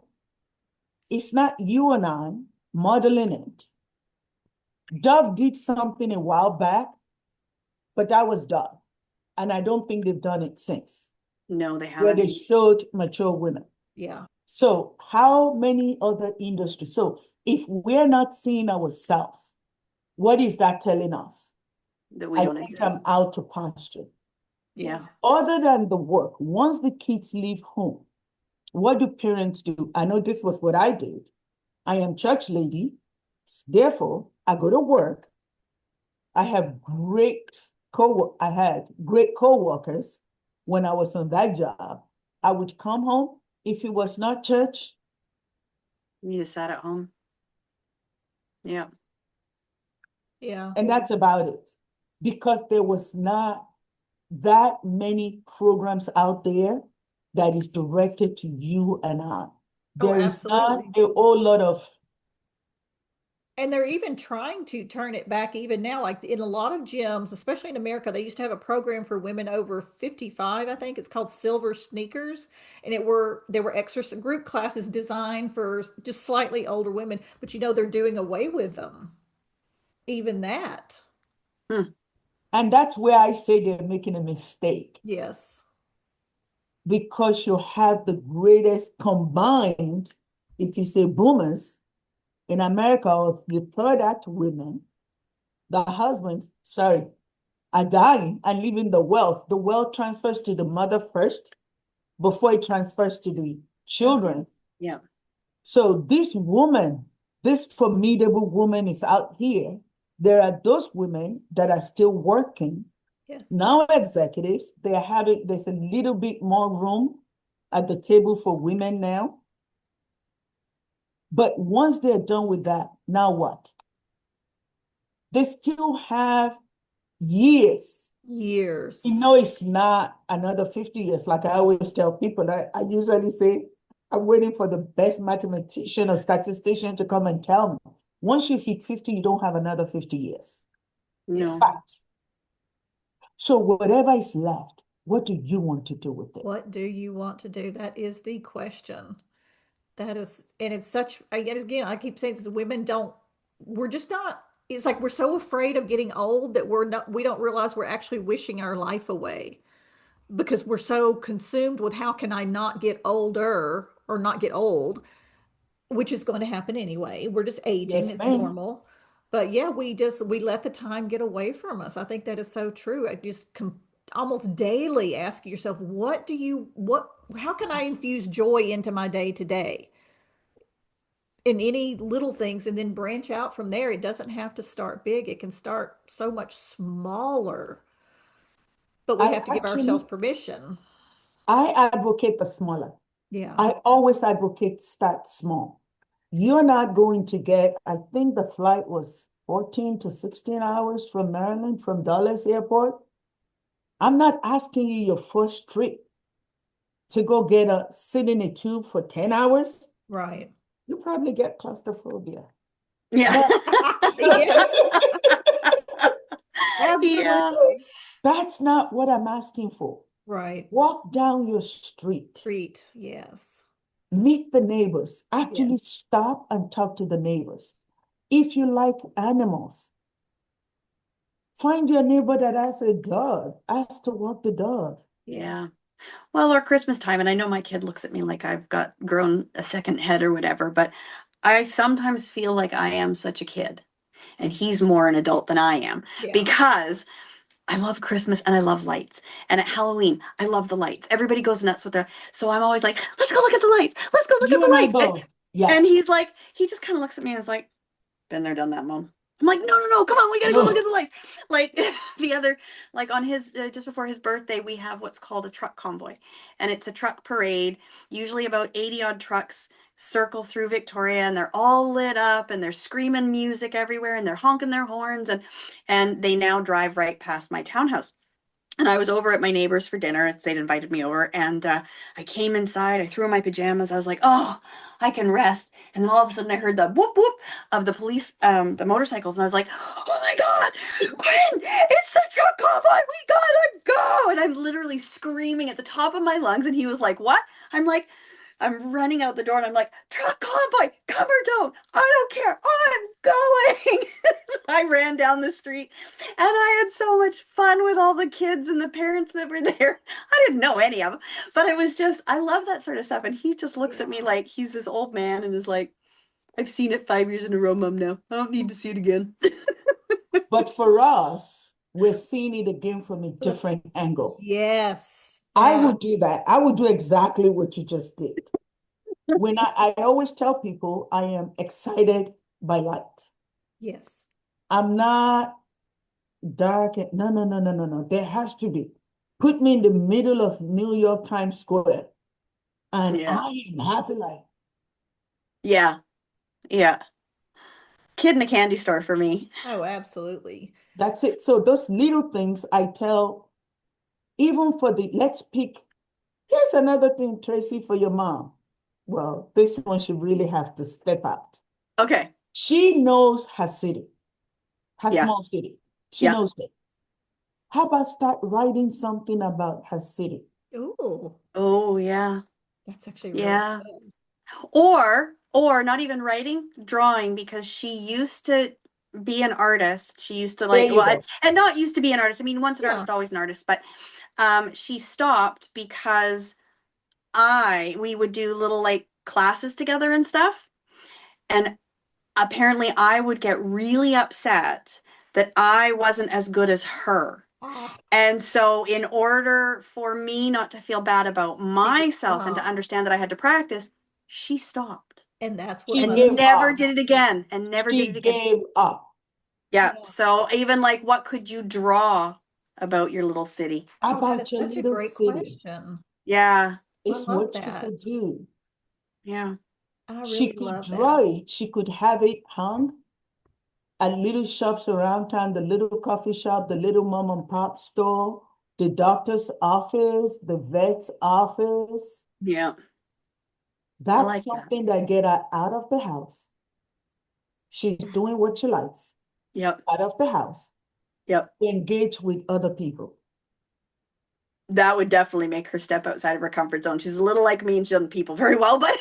it's not you and I modeling it. Dove did something a while back, but that was Dove. And I don't think they've done it since, No, they where they haven't. showed mature women. Yeah. So how many other industries? So if we're not seeing ourselves, what is that telling us? That we I don't think exist. I'm out to pasture. Yeah. Yeah. Other than the work, once the kids leave home, what do parents do? I know this was what I did. I am church lady. Therefore, I go to work. I had great co-workers when I was on that job. I would come home. If it was not church, You just sat at home. Yeah. Yeah. and that's about it. Because there was not that many programs out there that is directed to you and I. Oh, There is not absolutely. a whole lot of, And they're even trying to turn it back even now. Like in a lot of gyms, especially in America, they used to have a program for women over 55, I think. It's called Silver Sneakers. And there were extra group classes designed for just slightly older women, but you know they're doing away with them. Even that. Hmm. and that's where I say they're making a mistake, Yes. because you have the greatest combined, if you say boomers in America, of the third act women, the husbands, sorry, are dying and leaving the wealth. The wealth transfers to the mother first before it transfers to the Yep. children. Yeah. So this woman This formidable woman is out here. There are those women that are still working. Yes. Now executives, there's a little bit more room at the table for women now. But once they're done with that, now what? They still have years. You Years. know, it's not another 50 years. Like I always tell people, I usually say, I'm waiting for the best mathematician or statistician to come and tell me. Once you hit 50, you don't have another 50 years. No. Yes. Fact. So whatever is left, what do you want to do with it? What do you want to do? That is the question. That is, and it's such, again, I keep saying this, women don't, we're just not, it's like we're so afraid of getting old that we don't realize we're actually wishing our life away because we're so consumed with how can I not get older or not get old, which is going to happen anyway. We're just aging, Yes, it's ma'am. normal. But yeah, we let the time get away from us. I think that is so true. I just almost daily ask yourself, how can I infuse joy into my day to day? In any little things and then branch out from there. It doesn't have to start big, it can start so much smaller, but we I have to give ourselves actually, permission. I advocate the smaller. Yeah. I always advocate start small. You're not going to get, I think the flight was 14 to 16 hours from Maryland, from Dulles Airport. I'm not asking you your first trip to go sit in a tube for 10 hours. Right. You probably get claustrophobia. Yeah. But Yes, Yeah. absolutely. that's not what I'm asking for. Right. Walk down your street, Treat. Yes. meet the neighbors, actually Yes. stop and talk to the neighbors. If you like animals, find your neighbor that has a dog, ask to walk the dog. Yeah. Well, or Christmas time, and I know my kid looks at me like I've got grown a second head or whatever, but I sometimes feel like I am such a kid and he's more an adult than I am Yeah. because I love Christmas and I love lights. And at Halloween, I love the lights. Everybody goes nuts with so I'm always like, let's go look at the lights. Let's go look at You the and I lights. both. And Yes. he's like, he just kind of looks at me and is like, been there, done that, mom. I'm like, no, no, no, come on, we gotta go look No. at the lights. Like the other, like on his, just before his birthday, we have what's called a truck convoy. And it's a truck parade. Usually about 80 odd trucks circle through Victoria and they're all lit up and they're screaming music everywhere and they're honking their horns and they now drive right past my townhouse. And I was over at my neighbor's for dinner. They'd invited me over, and I came inside. I threw on my pajamas. I was like, "Oh, I can rest." And then all of a sudden, I heard the whoop whoop of the police, the motorcycles, and I was like, "Oh my God, Quinn! It's the truck convoy! We gotta go!" And I'm literally screaming at the top of my lungs. And he was like, "What?" I'm like, I'm running out the door, and I'm like, "Truck convoy, come or don't! I don't care. I'm going!" I ran down the street and I had so much fun with all the kids and the parents that were there. I didn't know any of them, but it was just, I love that sort of stuff. And he just looks at me Yeah. like he's this old man and is like, I've seen it 5 years in a row, Mom, now. I don't need to see it again. But for us, we're seeing it again from a different angle. Yes. I Yeah. would do that. I would do exactly what you just did. I always tell people I am excited by light. Yes. I'm not dark. No, no, no, no, no, no. There has to be. Put me in the middle of New York Times Square, and Yeah. I am happy like Yeah. Yeah. Kid in a candy store for me. Oh, absolutely. that's it. So those little things I tell, even for the let's pick. Here's another thing, Tracy, for your mom. Well, this one she really have to step out. Okay. She knows her city, her Yeah. small city. She Yeah. knows it. How about start writing something about her city? Ooh, Oh, yeah. that's actually really Yeah. good. Or not even writing, drawing, because she used to be an artist. She used to There like, you well, go. and not used to be an artist. I mean, once an Yeah. artist, always an artist, but she stopped because we would do little like classes together and stuff. And apparently I would get really upset that I wasn't as good as her. Ah, And so, in order for me not to feel bad about she just, myself and to understand that I had to practice, she stopped. And that's what She and gave motherhood never up. is. did it again, and never did She it again. gave up Yeah. Yeah. So even like, what could you draw about your little city? Oh, that about is your such a little great city. question. Yeah. I It's love what she that. could do. Yeah. I She really could love draw that. it. She could have it hung at little shops around town, the little coffee shop, the little mom and pop store, the doctor's office, the vet's office. Yeah. I That's like that. something that get her out of the house. She's doing what she likes, Yep. out of the house, Yep. to engage with other people. That would definitely make her step outside of her comfort zone. She's a little like me and she doesn't people very well, but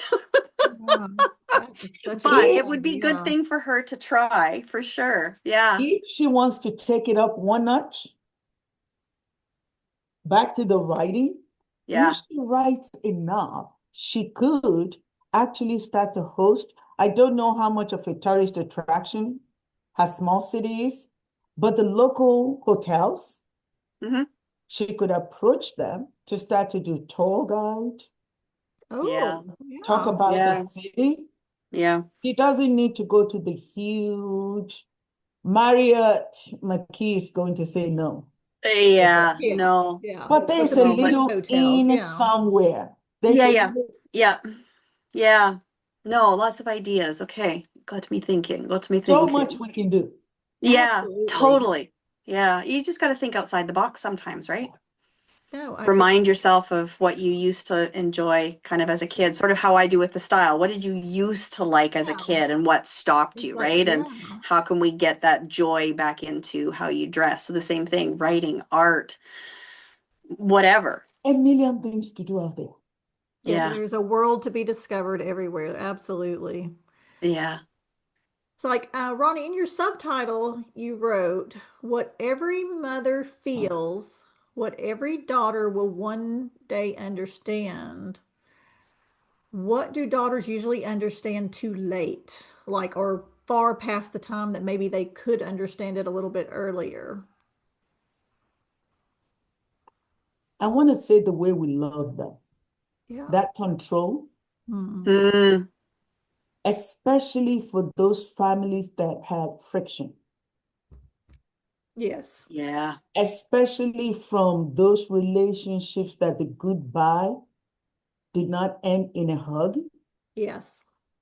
Yeah, that is such a but great If it would be a good idea. thing for her to try for sure. Yeah. if she wants to take it up one notch, back to the writing, if Yeah. she writes enough, she could actually start to host. I don't know how much of a tourist attraction her small city is, but the local hotels, Hmm. she could approach them to start to do tour guide, Yeah. Oh, talk yeah. about the Yeah. city. Yeah. She doesn't need to go to the huge Marriott. McKee is going to say no. Yeah. Yeah. No. Yeah. But But there's the a No, but boutique little hotels, inn yeah. somewhere. There's yeah, a yeah. little, Yeah. Yeah. No, lots of ideas. Okay. Got me thinking. Got me so much thinking. we can do. Yeah, Absolutely. totally. Yeah. You just got to think outside the box sometimes, right? No, I agree. Remind yourself of what you used to enjoy kind of as a kid, sort of how I do with the style. What did you used to like as a Yeah. kid and what stopped It's you, like, right? yeah. And how can we get that joy back into how you dress? So the same thing, writing, art, whatever. A million things to do out there. Yeah, Yeah. there's a world to be discovered everywhere. Absolutely. Yeah. It's like, Ronnie, in your subtitle, you wrote, what every mother feels, what every daughter will one day understand. What do daughters usually understand too late? Like, or far past the time that maybe they could understand it a little bit earlier? I want to say the way we love them, Yeah. that control, Hmm. Mm, especially for those families that had friction, Yes. yeah. especially from those relationships that the goodbye did not end in a hug, Yes.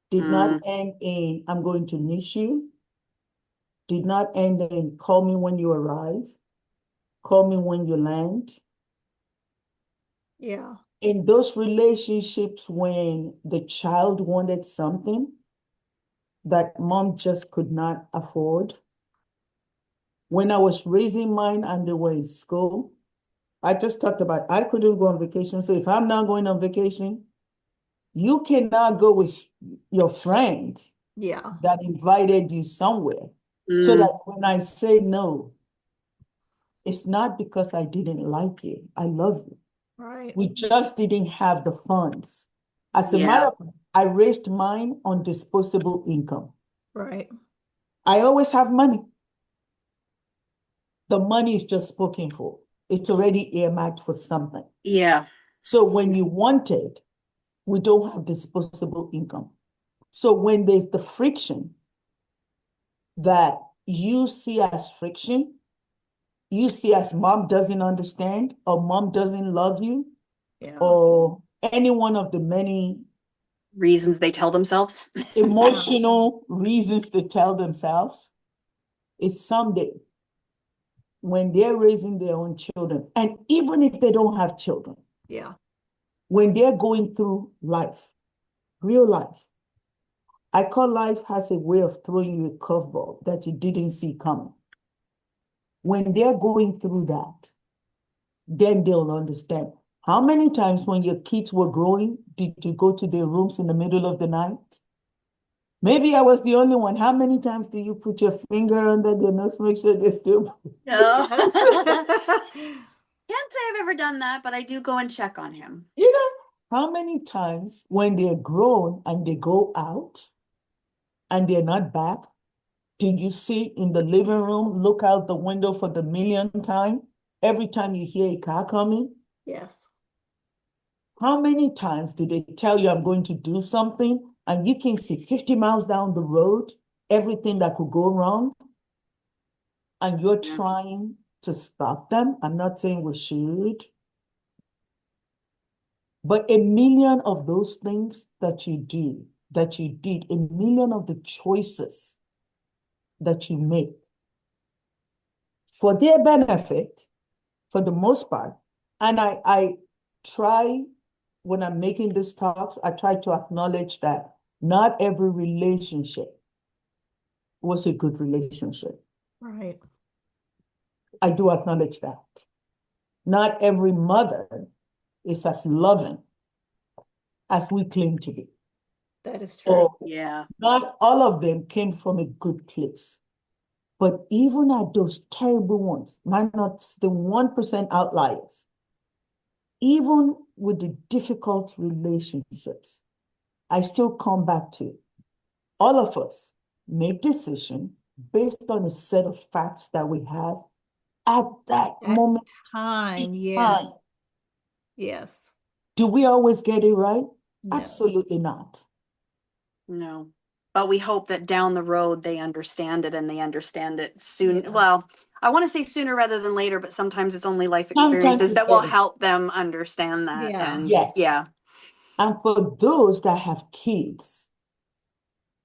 did not Mm, end in, I'm going to miss you, did not end in, call me when you arrive, call me when you land. Yeah. In those relationships when the child wanted something that mom just could not afford. When I was raising mine and they were in school, I just talked about I couldn't go on vacation. So if I'm not going on vacation, you cannot go with your friend Yeah. that invited you somewhere. So mm, that when I say no, it's not because I didn't like you. I love you. Right. We just didn't have the funds. As a matter yeah. of fact, I raised mine on disposable income. Right. I always have money. The money is just spoken for. It's already earmarked for something. Yeah. So when you want it, we don't have disposable income. So when there's the friction that you see as friction, you see as mom doesn't understand, or mom doesn't love you, Yeah. or any one of the many Reasons they tell themselves. Yeah. emotional reasons to tell themselves, is someday when they're raising their own children, and even if they don't have children, Yeah. when they're going through life, real life, I call life has a way of throwing you a curveball that you didn't see coming. When they're going through that, then they'll understand. How many times when your kids were growing, did you go to their rooms in the middle of the night? Maybe I was the only one. How many times do you put your finger under their nose, make sure they're still? No. Yes. Can't say I've ever done that, but I do go and check on him. You know, how many times when they're grown and they go out and they're not back, do you sit in the living room, look out the window for the millionth time, every time you hear a car coming? Yes. How many times do they tell you I'm going to do something and you can see 50 miles down the road, everything that could go wrong, and you're Yeah. trying to stop them. I'm not saying we should, but a million of those things that you do, that you did, a million of the choices that you make for their benefit, for the most part. And I try, when I'm making these talks, I try to acknowledge that not every relationship was a good relationship. Right. I do acknowledge that. Not every mother is as loving as we claim to be. That is true. Or Yeah. not all of them came from a good place. But even at those terrible ones, minus the 1% outliers, even with the difficult relationships, I still come back to all of us make decisions based on a set of facts that we have at that That moment in time, yes. time. Yes. Do we always get it right? No. Absolutely not. No. But we hope that down the road they understand it and they understand it soon. Yeah. Well, I want to say sooner rather than later, but sometimes it's only life Sometimes experiences it's that will better. help them understand that. Yeah. And Yes. yeah. And for those that have kids,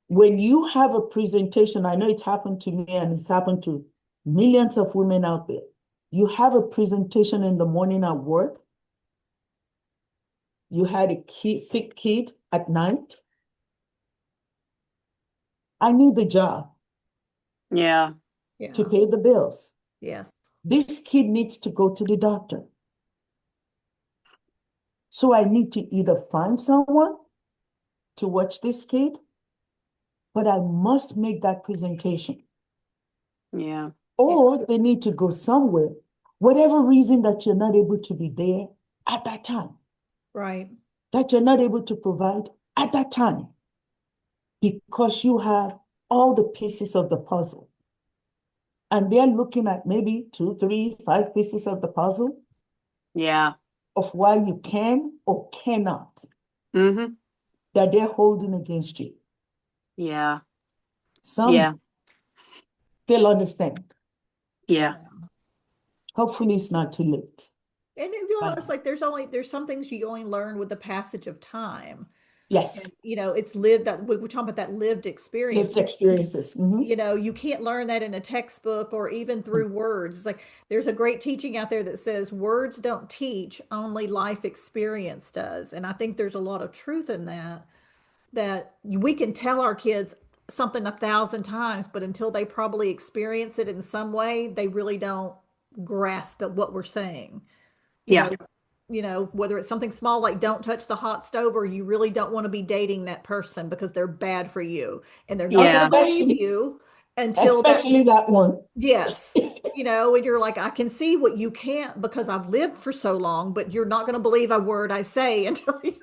when you have a presentation, I know it's happened to me and it's happened to millions of women out there. You have a presentation in the morning at work. You had a sick kid at night. I need the job Yeah. to Yeah. pay the bills. Yes. This kid needs to go to the doctor. So I need to either find someone to watch this kid, but I must make that presentation. Yeah. Yeah. Or they need to go somewhere, whatever reason that you're not able to be there at that time, Right. that you're not able to provide at that time, because you have all the pieces of the puzzle. And they're looking at maybe 2, 3, 5 pieces of the puzzle Yeah. of why you can or cannot, Mm-hmm. that they're holding against you. Yeah. Some Yeah. they'll understand. Yeah. Hopefully it's not too late. And you know, But it's like there's some things you only learn with the passage of time. yes, And you know, it's lived that we're talking about that lived experience. lived experiences. You know, you can't learn that in a textbook or even through words. It's like there's a great teaching out there that says words don't teach, only life experience does. And I think there's a lot of truth in that, that we can tell our kids something 1,000 times, but until they probably experience it in some way, they really don't grasp at what we're saying. You Yeah. know, whether it's something small like don't touch the hot stove, or you really don't want to be dating that person because they're bad for you and they're not going to Yeah. believe especially you until that, especially that one. yes. And you're like, I can see what you can't because I've lived for so long, but you're not going to believe a word I say until you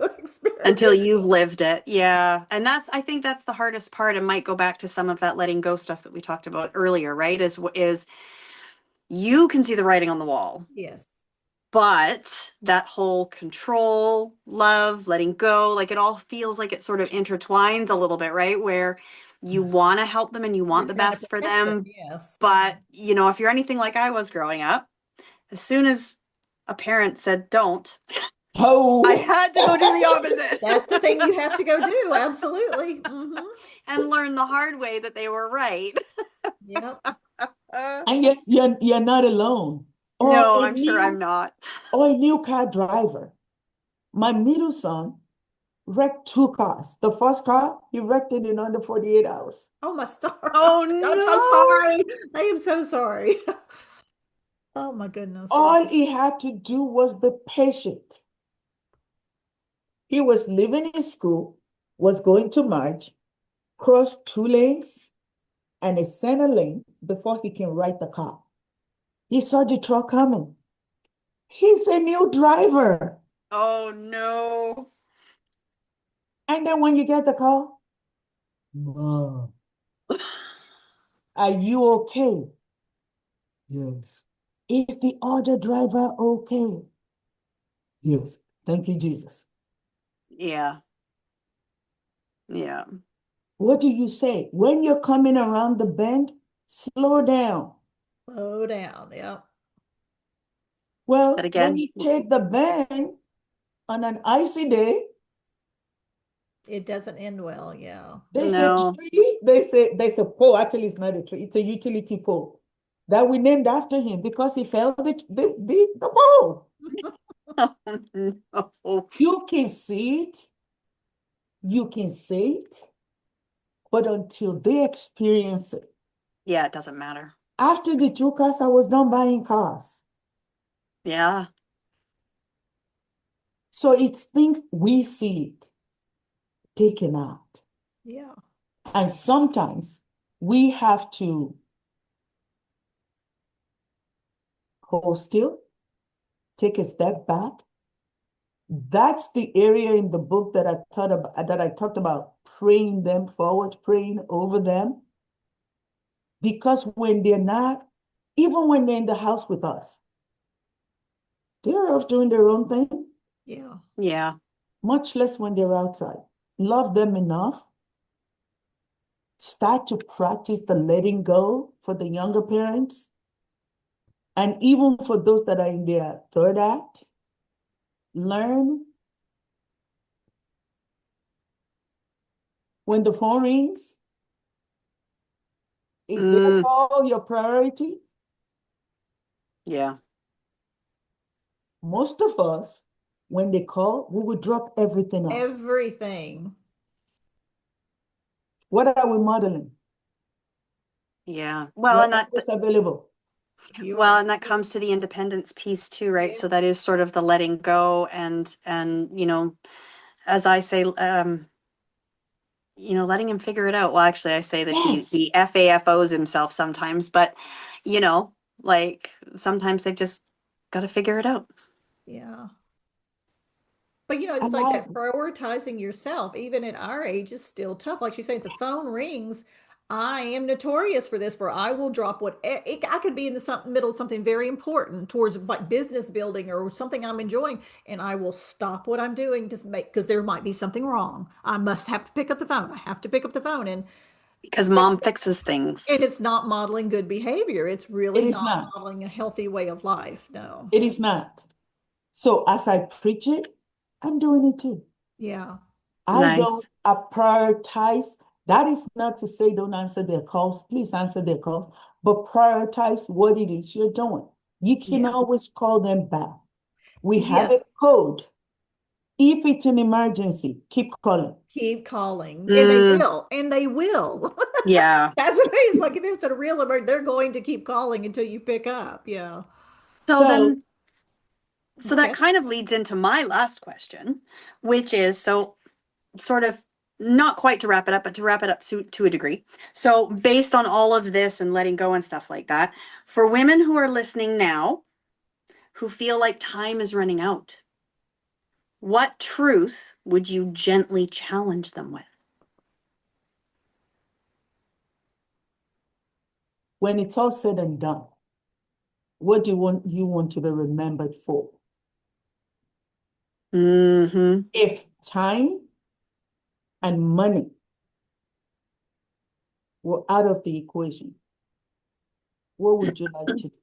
Until experience. you've lived it. Yeah. And I think that's the hardest part, and might go back to some of that letting go stuff that we talked about earlier, right? Is you can see the writing on the wall, Yes. but that whole control, love, letting go, like it all feels like it sort of intertwines a little bit, right? Where you Yes. want to help them and you want You're the trying to best for protect them. them. Yes. But, if you're anything like I was growing up, as soon as a parent said don't, I Oh, had to go do the opposite That's the thing you have to go do. Absolutely. and learn the hard way that they were right. Yep. and you're not alone. Or No, a I'm sure I'm new not. or a new car driver. My middle son wrecked 2 cars. The first car, he wrecked it in under 48 hours. Oh, my star. Oh I'm so no. sorry. I am so sorry. Oh my goodness. All he had to do was be patient. He was leaving his school, was going to march, crossed 2 lanes and a center lane before he can right the car. He saw the truck coming. He's a new driver. Oh no. And then when you get the call, Mom, are you okay? Yes. Is the other driver okay? Yes. Thank you, Jesus. Yeah. Yeah. What do you say? When you're coming around the bend, slow down. Slow down. Yep. But Well, when again, you take the bend on an icy day, It doesn't end well. Yeah. they say no. tree, they say pole. Actually, it's not a tree, it's a utility pole that we named after him because he fell the pole. Oh, no. You can see it, you can say it, but until they experience it. Yeah, it doesn't matter. After the two cars, I was done buying cars. Yeah. So it's things we see it taken out. Yeah. And sometimes we have to hold still, take a step back. That's the area in the book that I talked about praying them forward, praying over them. Because when they're not, even when they're in the house with us, they're off doing their own thing, Yeah. Yeah. much less when they're outside. Love them enough. Start to practice the letting go for the younger parents. And even for those that are in their third act, learn when the phone rings, is their Mm, call your priority? yeah. Most of us, when they call, we would drop everything else. Everything. What are we modeling? Yeah. You're always available. You are. Well, and that comes to the independence piece too, right? Yeah. So that is sort of the letting go and as I say, letting him figure it out. Well, actually, I say that Yes. he FAFOs himself sometimes, but you know, like sometimes they've just got to figure it out. Yeah. But it's And like I, that prioritizing yourself, even at our age, is still tough. Like you say, the phone rings. I am notorious for this, for I will drop I could be in the middle of something very important towards like business building or something I'm enjoying, and I will stop what I'm doing to make because there might be something wrong. I must have to pick up the phone. I have to pick up the phone, and Because it's mom fixes things. not modeling good behavior. It's it really is not not. modeling a healthy way of life. No. It is not. So as I preach it, I'm doing it too. Yeah. Nice. I prioritize. That is not to say don't answer their calls. Please answer their calls, but prioritize what it is you're doing. You can Yeah. always call them back. We have a Yes. code. If it's an emergency, keep calling. Keep calling, and they Mm, will, and they will. yeah. That's what it is. Like if it's a real alert, they're going to keep calling until you pick up. Yeah. So So then, so that Okay. kind of leads into my last question, which is so sort of not quite to wrap it up, but to wrap it up to a degree. So, based on all of this and letting go and stuff like that, for women who are listening now who feel like time is running out, what truth would you gently challenge them with? when it's all said and done, what do you want to be remembered for? Mm-hmm. If time and money were out of the equation, what would you like to do?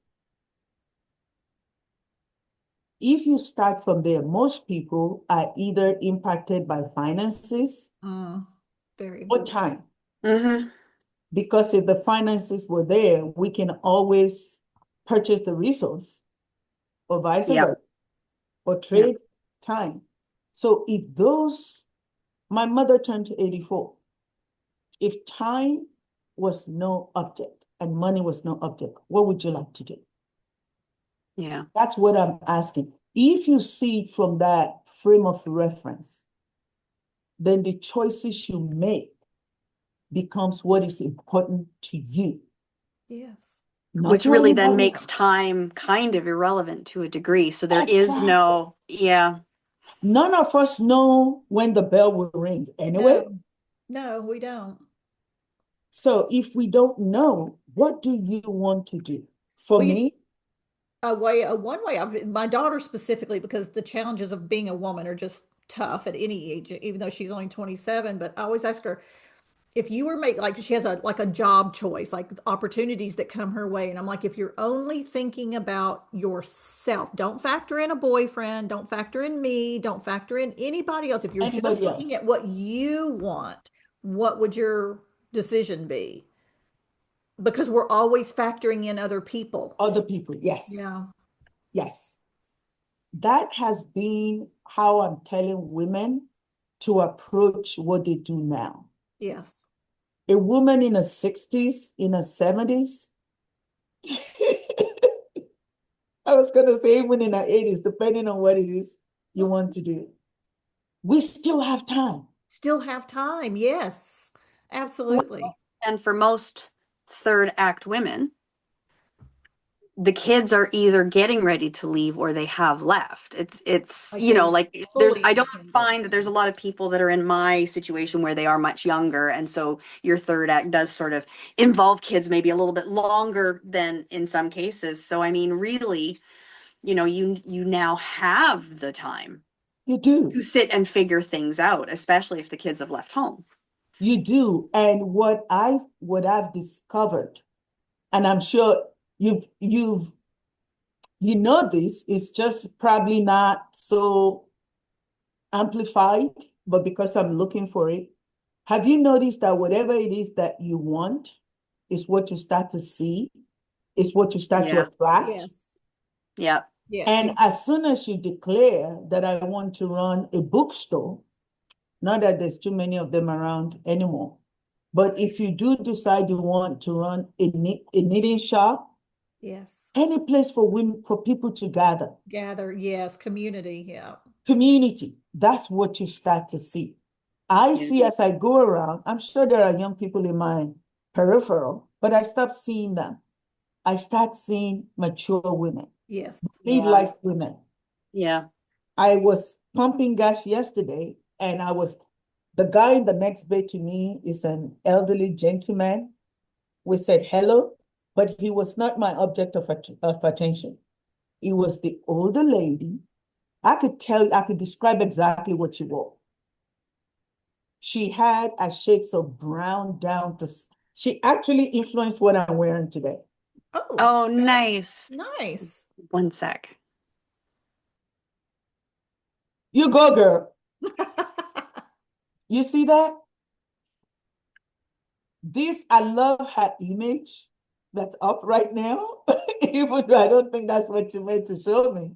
If you start from there, most people are either impacted by finances Mm, very or important. time. Mm-hmm. Because if the finances were there, we can always purchase the resource or vice Yep. versa, or Yep. trade time. So my mother turned to 84. If time was no object and money was no object, what would you like to do? Yeah. That's what I'm asking. If you see it from that frame of reference, then the choices you make becomes what is important to you, Yes. not Which to really then anybody makes else. time kind of irrelevant to a degree. So there is Exactly. yeah. None of us know when the bell will ring anyway. No. No, we don't. So if we don't know, what do you want to do? For Well, me, one way, my daughter specifically, because the challenges of being a woman are just tough at any age, even though she's only 27. But I always ask her, if you were make like she has a job choice, like opportunities that come her way, and I'm like, if you're only thinking about yourself, don't factor in a boyfriend, don't factor in me, don't factor in anybody else. If you're just Anybody looking else? at what you want, what would your decision be? Because we're always factoring in other people. Other people. Yes. Yeah. Yes. That has been how I'm telling women to approach what they do now. Yes. A woman in her 60s, in her 70s, I was going to say even in her 80s, depending on what it is you want to do. We still have time. Still have time. Yes. Absolutely. And for most third act women, the kids are either getting ready to leave or they have left. It's Like you they're know, like there's fully I don't independent. find that there's a lot of people that are in my situation where they are much younger, and so your third act does sort of involve kids maybe a little bit longer than in some cases. So I mean, really, you now have the time You do. to sit and figure things out, especially if the kids have left home. You do. And what I've discovered, and I'm sure you know this, is just probably not so amplified, but because I'm looking for it. Have you noticed that whatever it is that you want is what you start to see, is what you start to Yeah. attract? Yes. Yeah. Yes. And as soon as you declare that I want to run a bookstore, not that there's too many of them around anymore, but if you do decide you want to run a knitting shop, Yes. any place for women, for people to gather, Gather. Yes. Community. Yeah. community, that's what you start to see. I Yeah. see as I go around, I'm sure there are young people in my peripheral, but I stop seeing them. I start seeing mature women, Yes. Yeah. midlife women. Yeah. I was pumping gas yesterday, and the guy in the next bay to me is an elderly gentleman. We said hello, but he was not my object of attention. It was the older lady. I could describe exactly what she wore. She had a shades of brown down to, she actually influenced what I'm wearing today. Oh, Oh, nice. nice. One sec. You go, girl. You see that? I love her image that's up right now, even though I don't think that's what you meant to show me.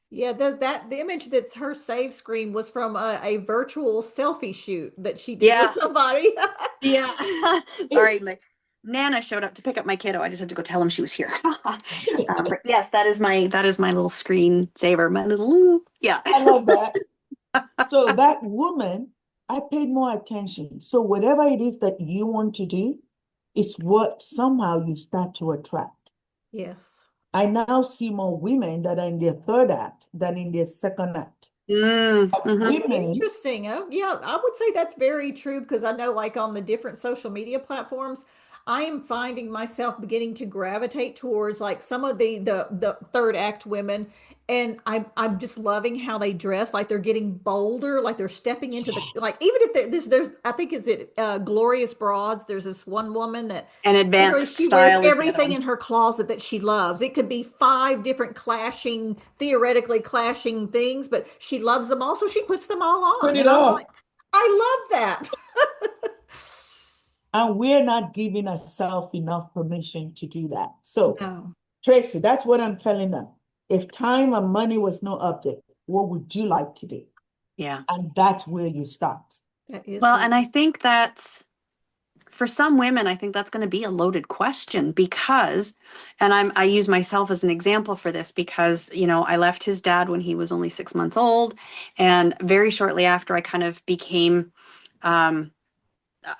Yeah, the image that's her save screen was from a virtual selfie shoot that she did with Yeah. somebody. Yeah. Sorry, It's, my Nana showed up to pick up my kiddo. I just had to go tell him she was here. But yes, that is my little screen saver, my little yeah. I love that. So that woman, I paid more attention. So whatever it is that you want to do, is what somehow you start to attract. Yes. I now see more women that are in their third act than in their second act. Mhm. Women, Interesting. Oh, yeah, I would say that's very true because I know, like, on the different social media platforms, I am finding myself beginning to gravitate towards like some of the third act women, and I'm just loving how they dress. Like they're getting bolder, like they're stepping into the like even if there's I think is it Glorious Broads. There's this one woman that An literally, advanced she wears style is the other everything one. in her closet that she loves. It could be five different clashing, theoretically clashing things, but she loves them all, so she puts them all put on. it And I'm off. like, I love that. And we're not giving ourselves enough permission to do that. So, No, Tracy, that's what I'm telling them. If time and money was no object, what would you like to do? Yeah. And that's where you start. that is Well, very and I think that's for some women, I think that's going to be a loaded question because, and I use myself as an example for this because, I left his dad when he was only 6 months old. And very shortly after, I kind of became, um,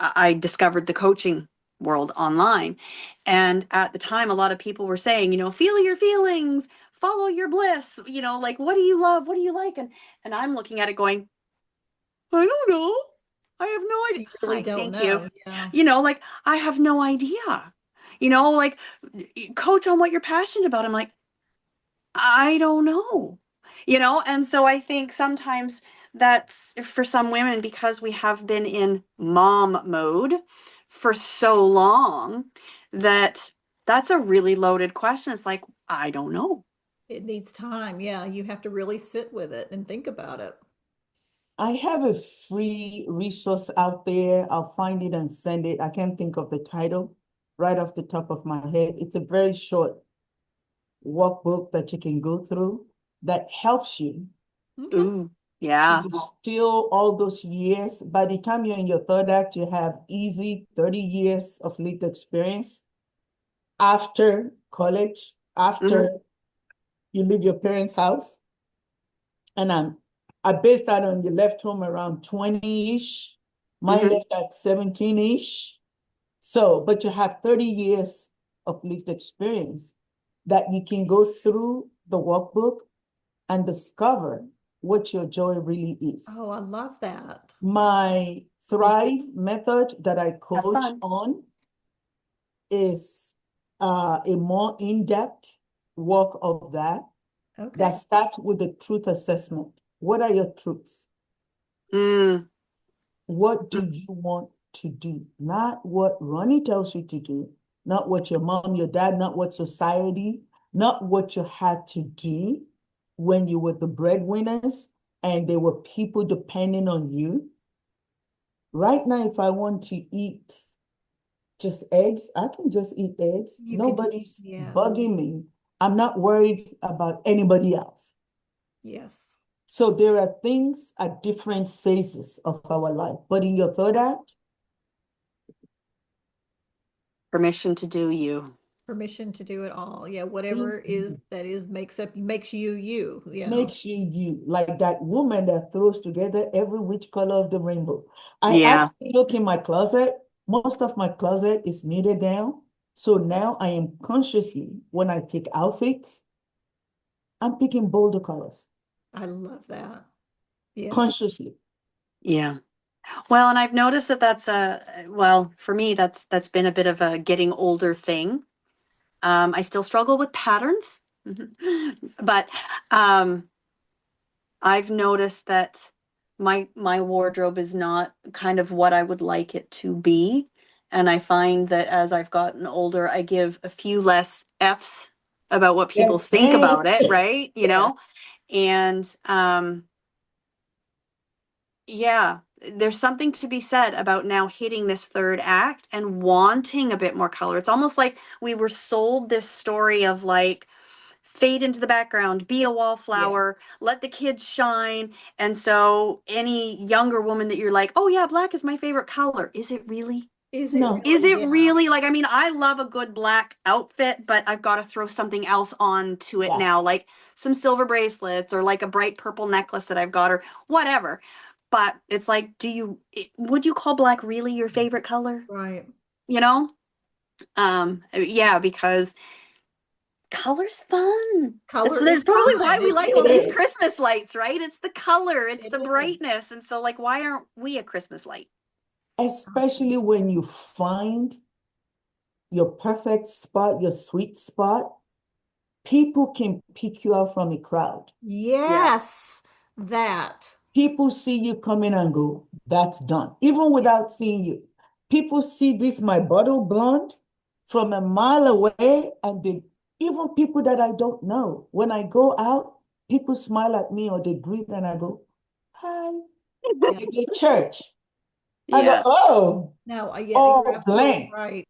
I discovered the coaching world online. And at the time, a lot of people were saying, feel your feelings, follow your bliss, like, what do you love? What do you like? And I'm looking at it going, I don't know. I have no idea. you really Hi, don't thank you. know. Yeah. Like I have no idea. Like coach on what you're passionate about. I'm like, I don't know. And so I think sometimes that's for some women, because we have been in mom mode for so long, that that's a really loaded question. It's like, I don't know. It needs time. Yeah, you have to really sit with it and think about it. I have a free resource out there. I'll find it and send it. I can't think of the title right off the top of my head. It's a very short workbook that you can go through that helps you Okay. Ooh, to yeah. distill all those years. By the time you're in your third act, you have easy 30 years of lived experience after college, Hmm. after you leave your parents' house. And I based that on you left home around 20-ish. Mine Hmm. left at 17-ish. So, but you have 30 years of lived experience that you can go through the workbook and discover what your joy really is. Oh, I love that. My Thrive method that I Have coach fun. on is a more in-depth work of that Okay. starts with the truth assessment. What are your truths? Mm. What do you want to do? Not what Ronnie tells you to do, not what your mom, your dad, not what society, not what you had to do when you were the breadwinners and there were people depending on you. Right now, if I want to eat just eggs, I can just eat eggs. You can just, Nobody's yes, bugging me. I'm not worried about anybody else. yes. So there are things at different phases of our life. But in your third act, Permission to do you. Permission to do it all. Yeah, be whatever is you. that is makes you you. Yeah. Makes you you, like that woman that throws together every which color of the rainbow. I Yeah. actually look in my closet. Most of my closet is knitted down. So now I am consciously, when I pick outfits, I'm picking bolder colors. I love that. Yes. Consciously. Yeah. Well, and I've noticed that that's well, for me, that's been a bit of a getting older thing. I still struggle with patterns, but um, I've noticed that my wardrobe is not kind of what I would like it to be. And I find that as I've gotten older, I give a few less F's about what people Yes, think ma'am. about it, right? You Yes. know? And yeah, there's something to be said about now hitting this third act and wanting a bit more color. It's almost like we were sold this story of like, fade into the background, be a Yes. wallflower, let the kids shine. And so any younger woman that you're like, oh yeah, black is my favorite color. Is it really? Is it No, Is really? it Yeah. really? Like, I mean, I love a good black outfit, but I've got to throw something else on to it now, yes. like some silver bracelets or like a bright purple necklace that I've got or whatever. But it's like, would you call black really your favorite color? Right. You know? Yeah, because color's fun. Color That's is probably fun. why we like all It these is. Christmas lights, right? It's the color, it's It the is. brightness. And so, like, why aren't we a Christmas light? Especially when you find your perfect spot, your sweet spot, people can pick you out from a crowd. Yeah. Yes. That. People see you coming and go, that's done. Even without seeing you. People see this, my bottle blonde, from a mile away, and they, even people that I don't know, when I go out, people smile at me or they greet and I go, hi. I Yes. go, church. I go, Yeah. oh, No, yeah, you're oh, absolutely blank. right.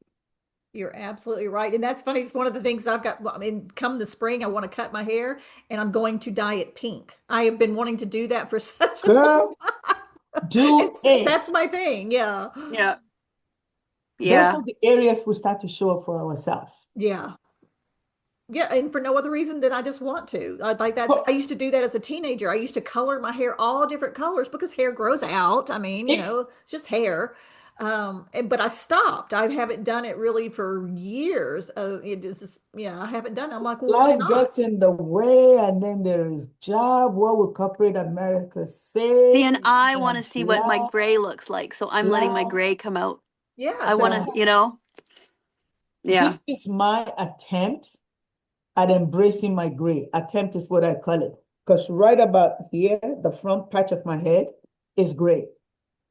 You're absolutely right. And that's funny. It's one of the things I've got. Well, I mean, come the spring, I want to cut my hair and I'm going to dye it pink. I have been wanting to do that for such a long Girl, time. do It's that's it. my thing. Yeah. Yeah. Those Yeah. are the areas we start to show up for ourselves. Yeah. Yeah, and for no other reason than I just want to. Like that's I But used to do that as a teenager. I used to color my hair all different colors because hair grows out. I mean, it, it's just hair. But I stopped. I haven't done it really for years. It is just, yeah, I haven't done it. I'm like, well, why life not? gets in the way, and then there is job. What will corporate America See, say? and I want to And see what my blah, gray looks like. So I'm letting my blah, gray come out. Yeah, I want blah. to, yeah. This is my attempt at embracing my gray. Attempt is what I call it. because right about here, the front patch of my head is gray,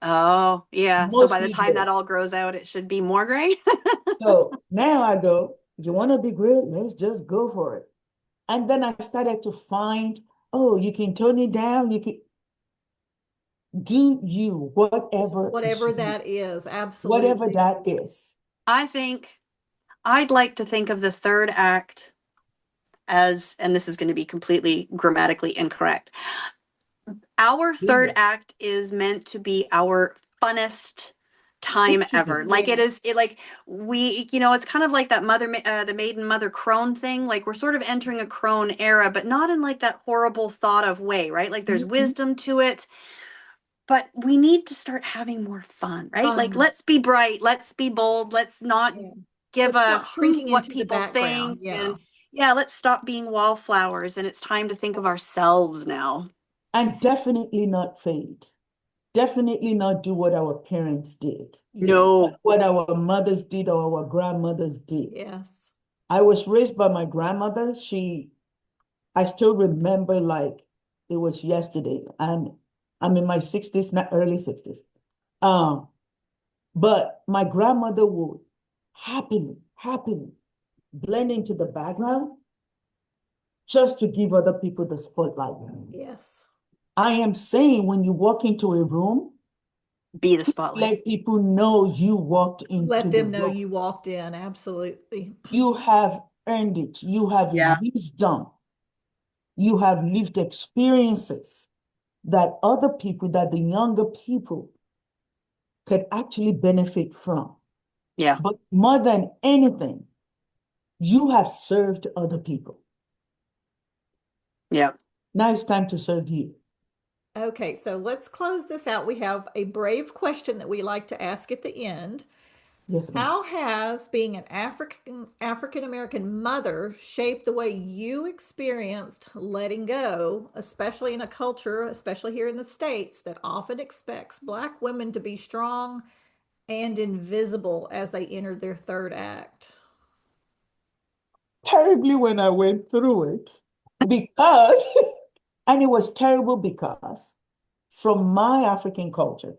Oh, yeah. So by the mostly time gray. that all grows out, it should be more gray. So now I go, you want to be great? Let's just go for it. And then I started to find, oh, you can tone it down. You can do you, whatever is Whatever you, that is, whatever absolutely. that is. I think I'd like to think of the third act as, and this is going to be completely grammatically incorrect. Our third Goodness, act is meant to be our funnest it time should ever. be. Like it is, Yes. it like we, it's kind of like that the maiden mother crone thing. Like we're sort of entering a crone era, but not in like that horrible thought of way, right? Like there's Mhm. wisdom to it, but we need to start having more fun, right? Like Fun. let's be bright, let's be bold, let's not Yeah. give Let's a stop hoot shrinking what into the people background. think. Yeah. And yeah, let's stop being wallflowers, and it's time to think of ourselves now. And definitely not fade. Definitely not do what our parents did, Yes. No. what our mothers did or our grandmothers did. Yes. I was raised by my grandmother. I still remember like it was yesterday. I'm in my 60s, not early 60s. Um, but my grandmother would happily blend into the background just to give other people the spotlight. Yes. I am saying when you walk into a room, Be the spotlight. let people know you walked into Let the them know room. you walked in. Absolutely. You have earned it. You have Yeah. wisdom. You have lived experiences that other people, that the younger people could actually benefit from. Yeah. But more than anything, you have served other people. Yeah. Now it's time to serve you. Okay, so let's close this out. We have a brave question that we like to ask at the end. Yes, ma'am. How has being an African American mother shaped the way you experienced letting go, especially in a culture, especially here in the States, that often expects Black women to be strong and invisible as they enter their third act? Terribly when I went through it because, and it was terrible because from my African culture,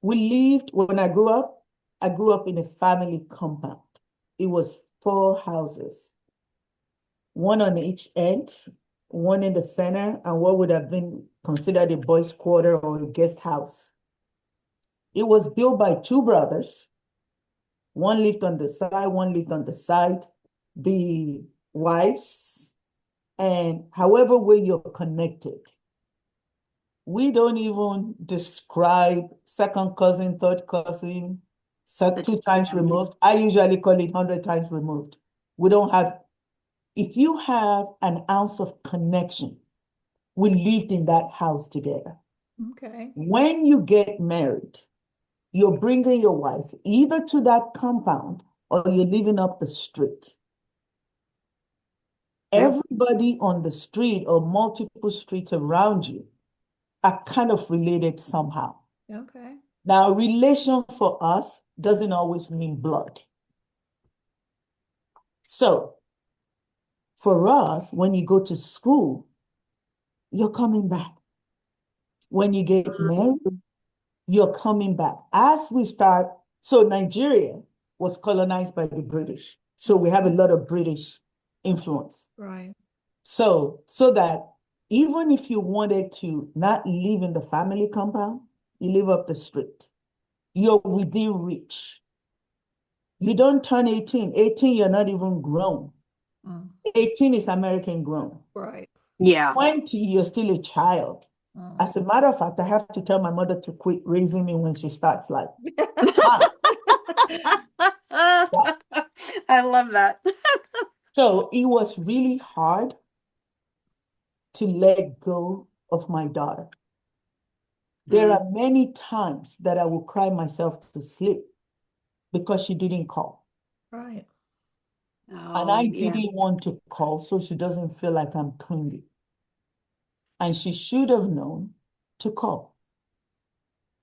when I grew up in a family compound. It was 4 houses, one on each end, one in the center, and what would have been considered a boys' quarter or a guest house. It was built by two brothers. One lived on the side, one lived on the side. The wives, and however way you're connected, we don't even describe second cousin, third cousin, That's two just times family. removed. I usually call it 100 times removed. We don't have, if you have an ounce of connection, we lived in that house together. Okay. When you get married, you're bringing your wife either to that compound or you're living up the street. Yeah. Everybody on the street or multiple streets around you are kind of related somehow. Okay. Now, relation for us doesn't always mean blood. So, for us, when you go to school, you're coming back. When you get married, you're coming back. As we start, so Nigeria was colonized by the British. So we have a lot of British influence. Right. So that even if you wanted to not live in the family compound, you live up the street. You're within reach. You don't turn 18. 18, you're not even grown. Mm. 18 is American grown. Right. Yeah. 20, you're still a child. Mm. As a matter of fact, I have to tell my mother to quit raising me when she starts like, ah, yeah. I love that. So it was really hard to let go of my daughter. There Mm, are many times that I will cry myself to sleep because she didn't call. Right. And I oh, yeah. didn't want to call so she doesn't feel like I'm clingy. And she should have known to call.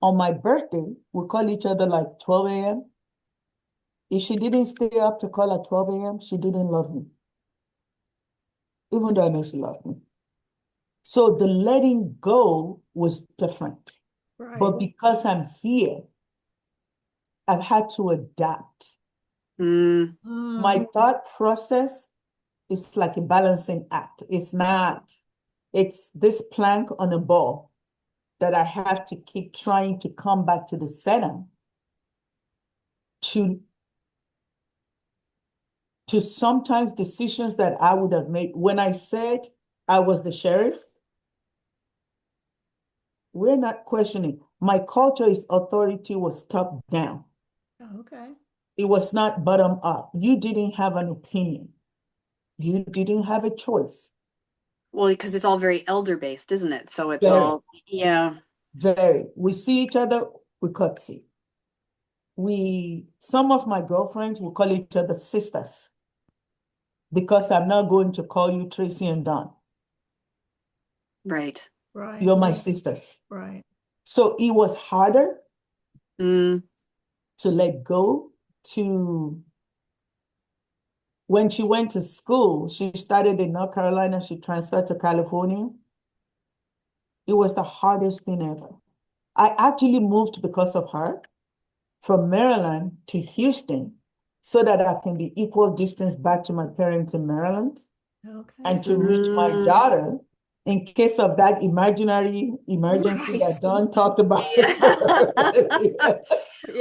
On my birthday, we call each other like 12 a.m. If she didn't stay up to call at 12 a.m., she didn't love me. even though I know she loved me. So the letting go was different. Right. But because I'm here, I've had to adapt. Mm. My thought process is like a balancing act. It's not, it's this plank on a ball that I have to keep trying to come back to the center to sometimes decisions that I would have made. When I said I was the sheriff, we're not questioning. My culture is authority was top down. Okay. It was not bottom up. You didn't have an opinion. You didn't have a choice. Well, because it's all very elder based, isn't it? So it's Very, all, yeah. very. We see each other, we curtsy. Some of my girlfriends will call each other sisters because I'm not going to call you Tracy and Dawn. Right. Right. You're my sisters. Right. So it was harder Mm. to let go. When she went to school, she started in North Carolina, she transferred to California. It was the hardest thing ever. I actually moved because of her from Maryland to Houston so that I can be equal distance back to my parents in Maryland Okay. and to reach my Mm. daughter in case of that imaginary emergency Right. that Dawn talked about. Yeah.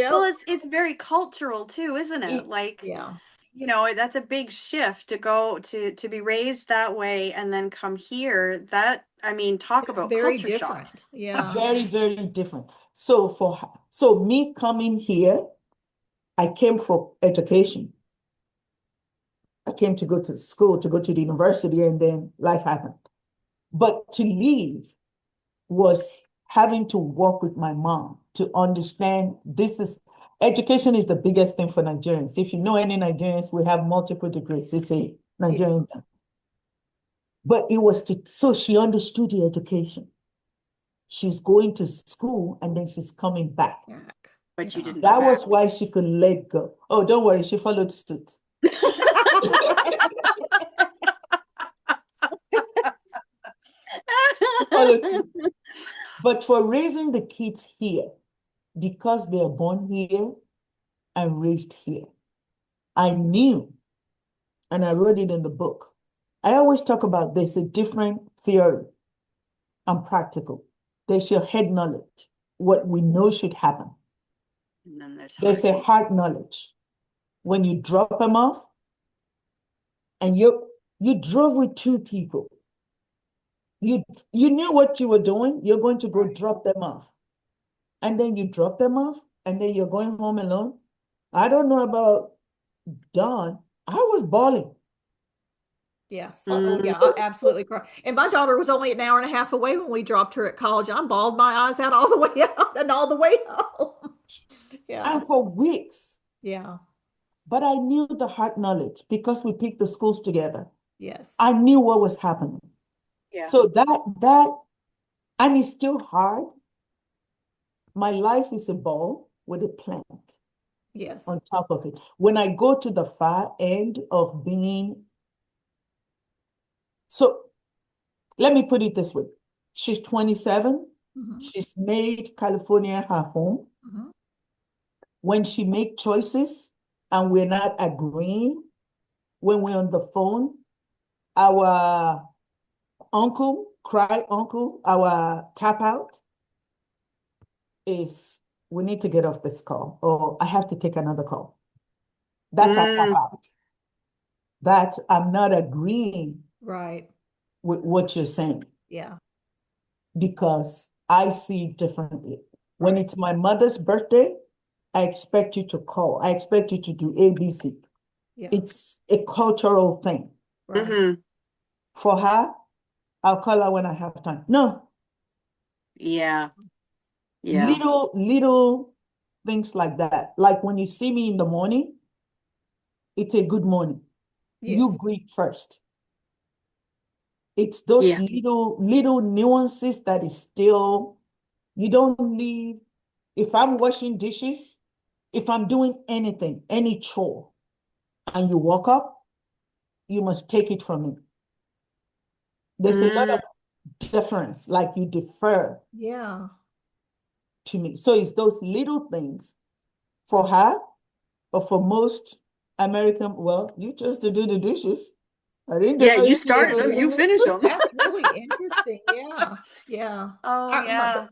Well, Yep. it's very cultural too, isn't it? Like, Yeah. you know, that's a big shift to go to be raised that way and then come here. That, I mean, talk It's about very culture shock. different. Yeah. Very, very different. So me coming here, I came for education. I came to go to school, to go to the university, and then life happened. But to leave was having to work with my mom to understand education is the biggest thing for Nigerians. If you know any Nigerians, we have multiple degrees. It's a Nigerian thing. But it was so she understood the education. She's going to school and then she's coming back. But you Yeah. didn't go That back. was why she could let go. Oh, don't worry, she followed suit. She followed suit. But for raising the kids here, because they are born here and raised here, I knew, and I wrote it in the book. I always talk about there's a different theory and practical. There's your head knowledge, what we know should happen. And then There's a heart knowledge. When you drop them off, and you drove with two people, you knew what you were doing. You're going to go drop them off, and then you drop them off, and then you're going home alone. I don't know about Dawn. I was bawling. Yes. Oh, Mm. yeah. I absolutely cry. And my daughter was only an hour and a half away when we dropped her at college. I bawled my eyes out all the way out and all the way home. Yeah. And for weeks. Yeah. But I knew the heart knowledge because we picked the schools together. Yes. I knew what was happening. Yeah. So and it's still hard. My life is a ball with a plank Yes. on top of it. When I go to the far end of so let me put it this way. She's 27. Mhm. She's made California her home. Mhm. When she make choices and we're not agreeing, when we're on the phone, our uncle, our tap out is we need to get off this call or I have to take another call. That's a tap Mm. out. That I'm not agreeing Right. with what you're saying Yeah. because I see it differently. When it's my mother's birthday, I expect you to call. I expect you to do ABC. Yeah. It's a cultural thing. Right. Mm-hmm. For her, I'll call her when I have time. No, Yeah. Yeah. little things like that. Like when you see me in the morning, it's a good morning. You Yes. greet first. It's those Yeah. little nuances that is still, you don't leave. If I'm washing dishes, if I'm doing anything, any chore, and you walk up, you must take it from me. There's a lot Mm. of deference, like you defer Yeah. to me. So it's those little things for her, but for most American, well, you chose to do the dishes. I didn't Yeah, tell you you to do started them, you the finish them. That's really interesting. Yeah. Yeah. Oh, My, yeah.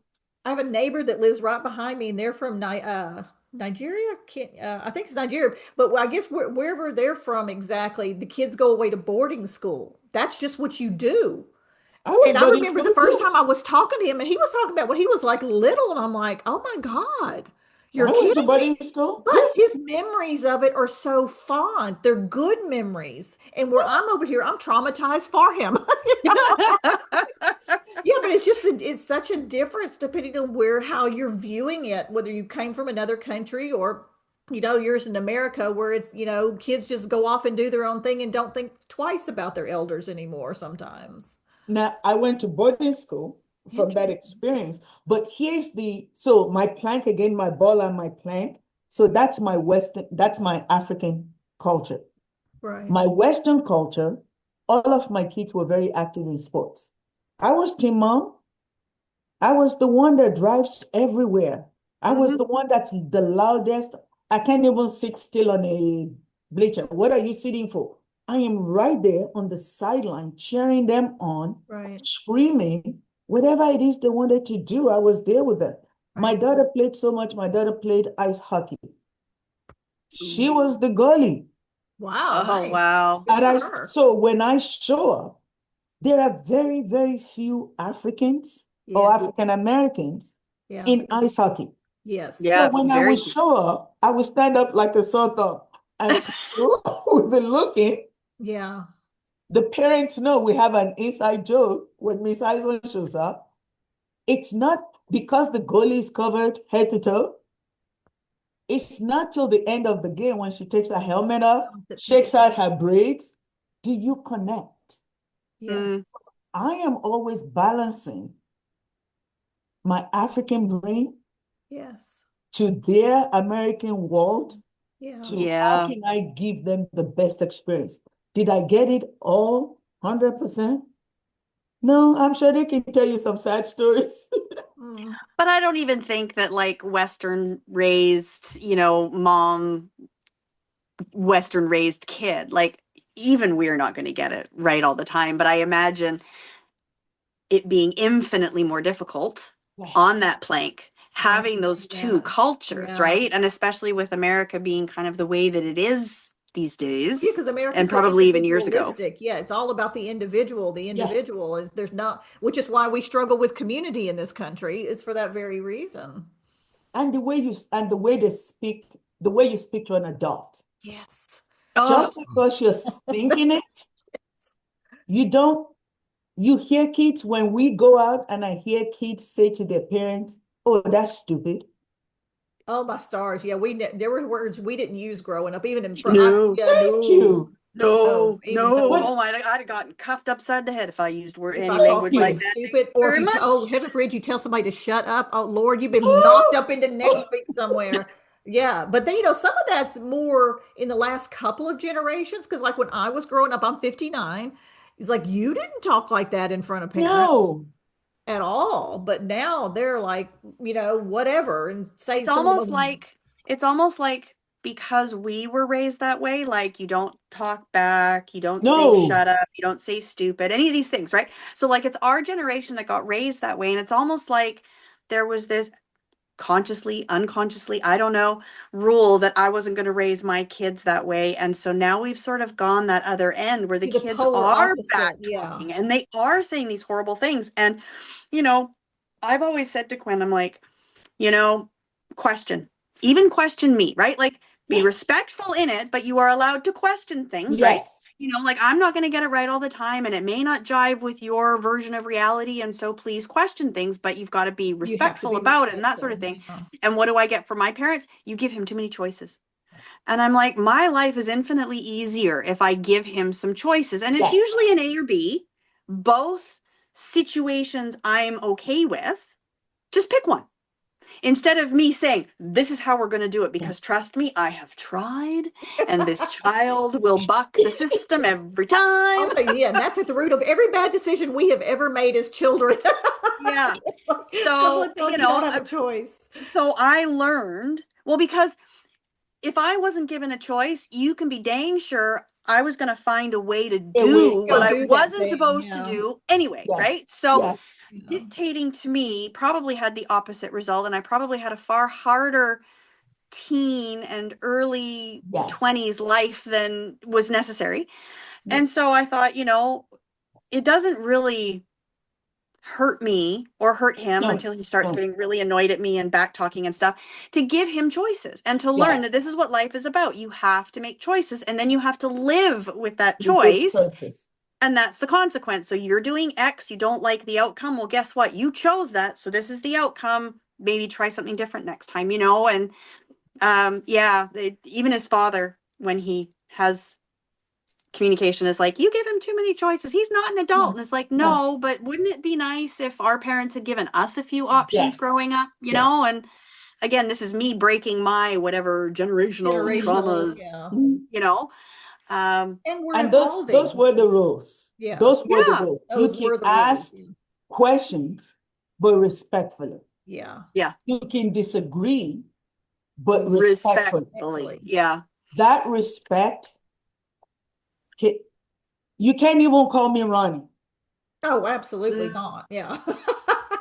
I have a neighbor that lives right behind me, and they're from Nigeria. Can't, I think it's Nigeria, but I guess wherever they're from exactly, the kids go away to boarding school. That's just what you do. I was And I boarding remember the school first too. time I was talking to him, and he was talking about when he was like little, and I'm like, oh my God, you're I went to kidding me. boarding school. But Yeah. his memories of it are so fond. They're good memories. And where I'm over here, I'm traumatized for him. Yeah, but it's just it's such a difference depending on where how you're viewing it, whether you came from another country or yours in America where it's, kids just go off and do their own thing and don't think twice about their elders anymore sometimes. Now, I went to boarding school from that Interesting. experience, but so my plank again, my ball and my plank. So that's my African culture. Right. My Western culture, all of my kids were very active in sports. I was team mom. I was the one that drives everywhere. I was Mhm. the one that's the loudest. I can't even sit still on a bleacher. What are you sitting for? I am right there on the sideline cheering them on, Right. screaming, whatever it is they wanted to do, I was there with them. My Right. daughter played so much. My daughter played ice hockey. She Ooh. was the goalie. Wow, Oh, nice. wow. Good for her. So when I show up, there are very, very few Africans or Yeah. African Americans Yeah. in ice hockey. Yes. So Yeah, when I very would few. show up, I would stand up like a sore thumb, and people would be looking. Yeah. The parents know we have an inside joke when Miss Izon shows up. It's not because the goalie is covered head to toe. It's not till the end of the game when she takes her helmet off, That people. shakes out her braids. Do you connect? Yes. Mm. I am always balancing my African brain Yes. to their American world Yeah. to how Yeah. can I give them the best experience? Did I get it all 100%? No, I'm sure they can tell you some sad stories. Mm. But I don't even think that like Western raised, mom, Western raised kid, like even we're not going to get it right all the time. But I imagine it being infinitely more difficult on Yes. that plank, I having can those see two that. cultures, Yeah. right? And especially with America being kind of the way that it is these Yeah, days, because America's and so probably even years ago. individualistic. Yeah, it's all about the individual. The Yeah. individual is there's not, which is why we struggle with community in this country, is for that very reason. And the way they speak, the way you speak to an adult. Yes. Oh, Just because you're thinking it, you don't, you hear kids when we go out and I hear kids say to their parents, oh, that's stupid. Oh my stars. Yeah, there were words we didn't use growing up, even in front. no. Yeah, Thank no, you. no, No, even no. no. Oh What? my, I'd have gotten cuffed upside the head if I used If I any Thank call language somebody like you. that. Thank stupid, you or if very you oh much. heaven forbid you tell somebody to shut up, oh Lord, you've been knocked up into next week somewhere. Yeah, but then some of that's more in the last couple of generations because like when I was growing up, I'm 59. It's like you didn't talk like that in front of parents No, at all, but now they're like whatever and say It's some of the almost most. like it's almost like because we were raised that way, like you don't talk back, you don't say no, shut up, you don't say stupid, any of these things, right? So like it's our generation that got raised that way, and it's almost like there was this consciously, unconsciously, I don't know, rule that I wasn't going to raise my kids that way. And so now we've sort of gone that other end where the The kids polar are opposite. back Yeah. talking and they are saying these horrible things. And, you know, I've always said to Quinn, I'm like, you know, question, even question me, right? Like be yeah, respectful in it, but you are allowed to question things, right? yes, Like I'm not going to get it right all the time and it may not jive with your version of reality. And so please question things, but you've got to be You have to respectful be about it and that sort respectful. of thing. Yeah. And what do I get from my parents? You give him too many choices. And I'm like, my life is infinitely easier if I give him some choices. And it's yes, usually an A or B. Both situations I'm okay with. Just pick one. Instead of me saying, this is how we're going to do it, because trust me, I have tried, and this child will buck the system every time. Yeah, and that's at the root of every bad decision we have ever made as children. Yeah. Someone So, told you don't have a choice. so I learned, well, because if I wasn't given a choice, you can be dang sure I was going to find a way to Away. do what Go I do that wasn't thing. supposed to Yeah. do anyway, Yes. right? So Yes. Yeah. dictating to me probably had the opposite result, and I probably had a far harder teen and early Yes. 20s life than was necessary. And Yes. so I thought, it doesn't really hurt me or hurt him No. until he starts No. getting really annoyed at me and back talking and stuff, to give him choices and to learn that Yes. this is what life is about. You have to make choices, and then you have to live with that With this choice, purpose. and that's the consequence. So you're doing X, you don't like the outcome. Well, guess what? You chose that, so this is the outcome. Maybe try something different next time, and yeah, even his father, when he has communication, is like, you give him too many choices, he's not an adult. No. And it's like, No. no, but wouldn't it be nice if our parents had given us a few options Yes. growing up, Yes. and again, this is me breaking my whatever generational Generational. traumas, Yeah. Mhm. you know um And we're And those evolving. were the rules. Yeah. Those were the yeah, rules. You Those can were the rules. ask Yeah. questions, but respectfully. Yeah. yeah, You can disagree, but respectfully. respectfully, Excellent. yeah, That respect, you can't even call me Ronnie. Oh, absolutely Mm. not. Yeah.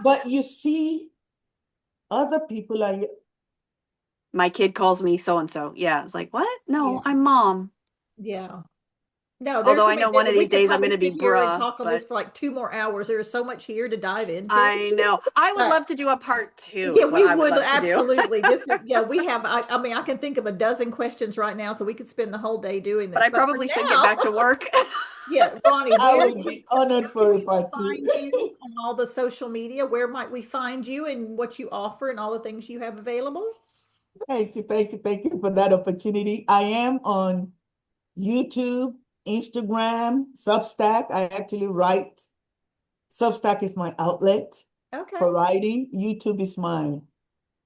But you see, other people are, My kid calls me so and so. Yeah, it's like, what? Yeah. No, I'm mom. Yeah. No, there's Although so I many know one of we these could days I'm probably going to be sit here and bruh, talk on this but for like 2 more hours. There is so much here to dive into. I know I would But love to do a part two, yeah, is what we I would would love to do. absolutely. This is, yeah, we have, I mean, I can think of a dozen questions right now, so we could spend the whole day doing But this. I But for probably should get now, back to work. yeah, Ronnie, I would be honored where can for a people part two. find you on all the social media? Where might we find you and what you offer and all the things you have available? Thank you, thank you, thank you for that opportunity. I am on YouTube, Instagram, Substack. I actually write. Substack is my outlet Okay. for writing. YouTube is my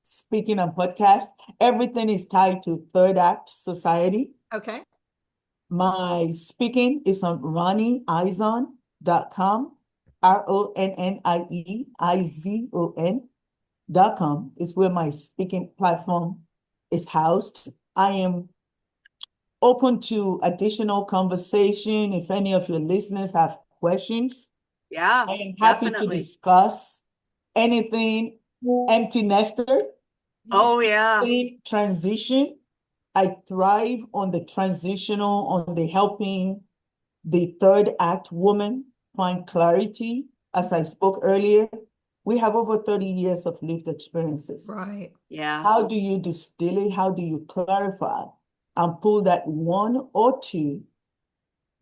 speaking and podcast. Everything is tied to Third Act Society. Okay. My speaking is on ronnieizon.com, RONNIEIZON.com is where my speaking platform is housed. I am open to additional conversation. If any of your listeners have questions, Yeah, I am happy to definitely. discuss anything. Empty nester, Yeah. Oh yeah. transition. I thrive on the transitional, on the helping the third act woman find clarity. As I spoke earlier, we have over 30 years of lived experiences. Right. Yeah. How do you distill it? How do you clarify and pull that one or two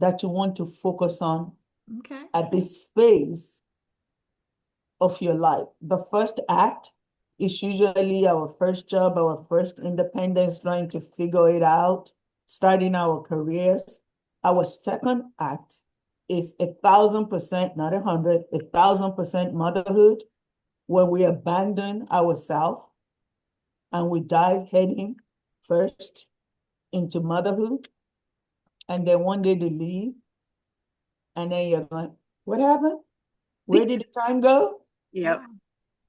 that you want to focus on Okay. at this phase of your life? The first act is usually our first job, our first independence, trying to figure it out, starting our careers. Our second act is 1,000%, not 100, 1,000% motherhood, when we abandon ourselves and we dive heading first into motherhood. And then one day they leave, and then you're going, what happened? Where did the time go? Yep.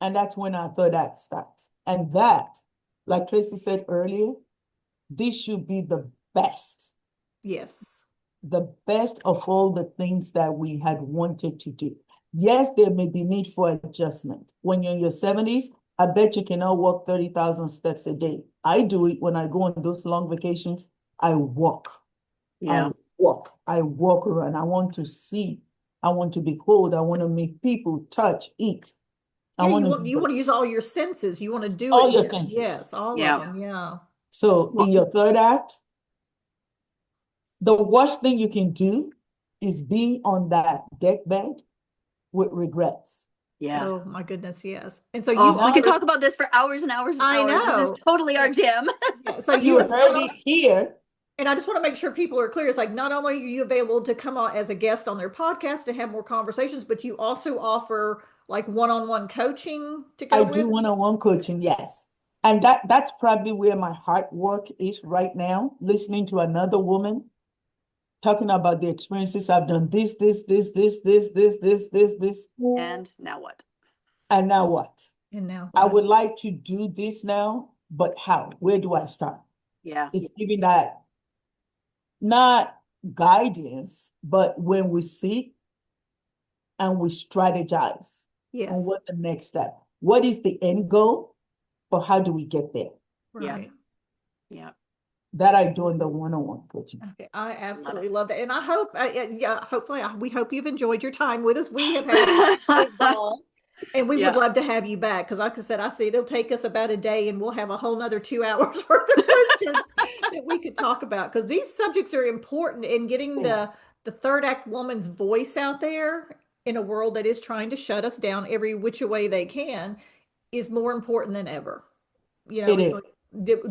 And that's when our third act starts. And that, like Tracy said earlier, this should be Yes. the best of all the things that we had wanted to do. Yes, there may be need for adjustment. When you're in your 70s, I bet you cannot walk 30,000 steps a day. I do it when I go on those long vacations. I walk, Yeah. I walk around. I want to see, I want to behold, I want to meet people, touch, eat. I Yeah, want you to want do you want to those. use all your senses. You want to do All it. your Yeah. senses. Yes, all of Yeah. them. Yeah. So in your third act, the worst thing you can do is be on that deathbed with regrets. Yeah. Oh my goodness, yes. And so you Oh, we Now, could talk about this for hours and hours and I hours. This is know. totally our Yeah. jam. Yeah. So you you heard it here. And I just want to make sure people are clear. It's like not only are you available to come on as a guest on their podcast and have more conversations, but you also offer like one-on-one coaching to I go do with. one-on-one coaching, yes. And that's probably where my heart work is right now, listening to another woman talking about the experiences I've done this. And now what? And now what? And now I what? would like to do this now, but how? Where do I start? Yeah. It's giving that not guidance, but when we sit and we strategize on Yes. what the next step, what is the end goal, but how do we get there? Yeah. Right. Yeah. That I do in the one-on-one coaching. Okay. I Love absolutely it. love that. And I hope, yeah, hopefully, we hope you've enjoyed your time with us. We have had an absolute ball. And we would Yeah. love to have you back because, like I said, I see it'll take us about a day and we'll have a whole nother 2 hours worth of questions that we could talk about because these subjects are important in getting the third act woman's voice out there in a world that is trying to shut us down every which way they can is more important than ever. It It's is. like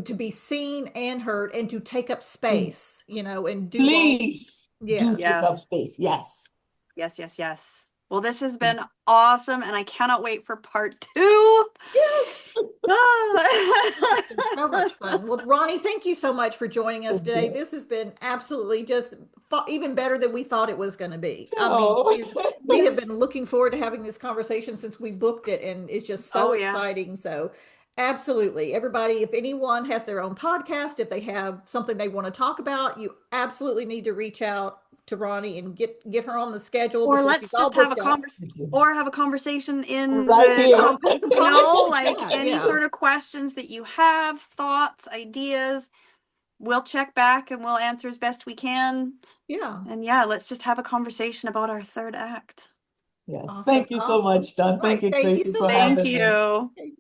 to be seen and heard and to take up Please, space, and do all, please do yeah. take Yes. up space. Yes. Yes, yes, yes. Well, this has been awesome, and I cannot wait for part two. Yes. It's been so much Ah. fun. Well, Ronnie, thank you so much for joining us today. This has been absolutely just even better than we thought it was going to be. I mean, Oh. we have been looking forward to having this conversation since we booked it, and it's just so Oh, yeah. exciting. So, absolutely, everybody, if anyone has their own podcast, if they have something they want to talk about, you absolutely need to reach out to Ronnie and get her on the schedule Or before she's let's all just have a booked up. conversation in Right the here. comments, Put some comments in the like chat. any Yeah. sort of questions that you have, thoughts, ideas. We'll check back and we'll answer as best we can. Yeah. And yeah, let's just have a conversation about our third act. Yes. Awesome. Thank you so Awesome. much, Don. All right. Thank you, Thank you Tracy, so for Thank much. having me. you. Okay.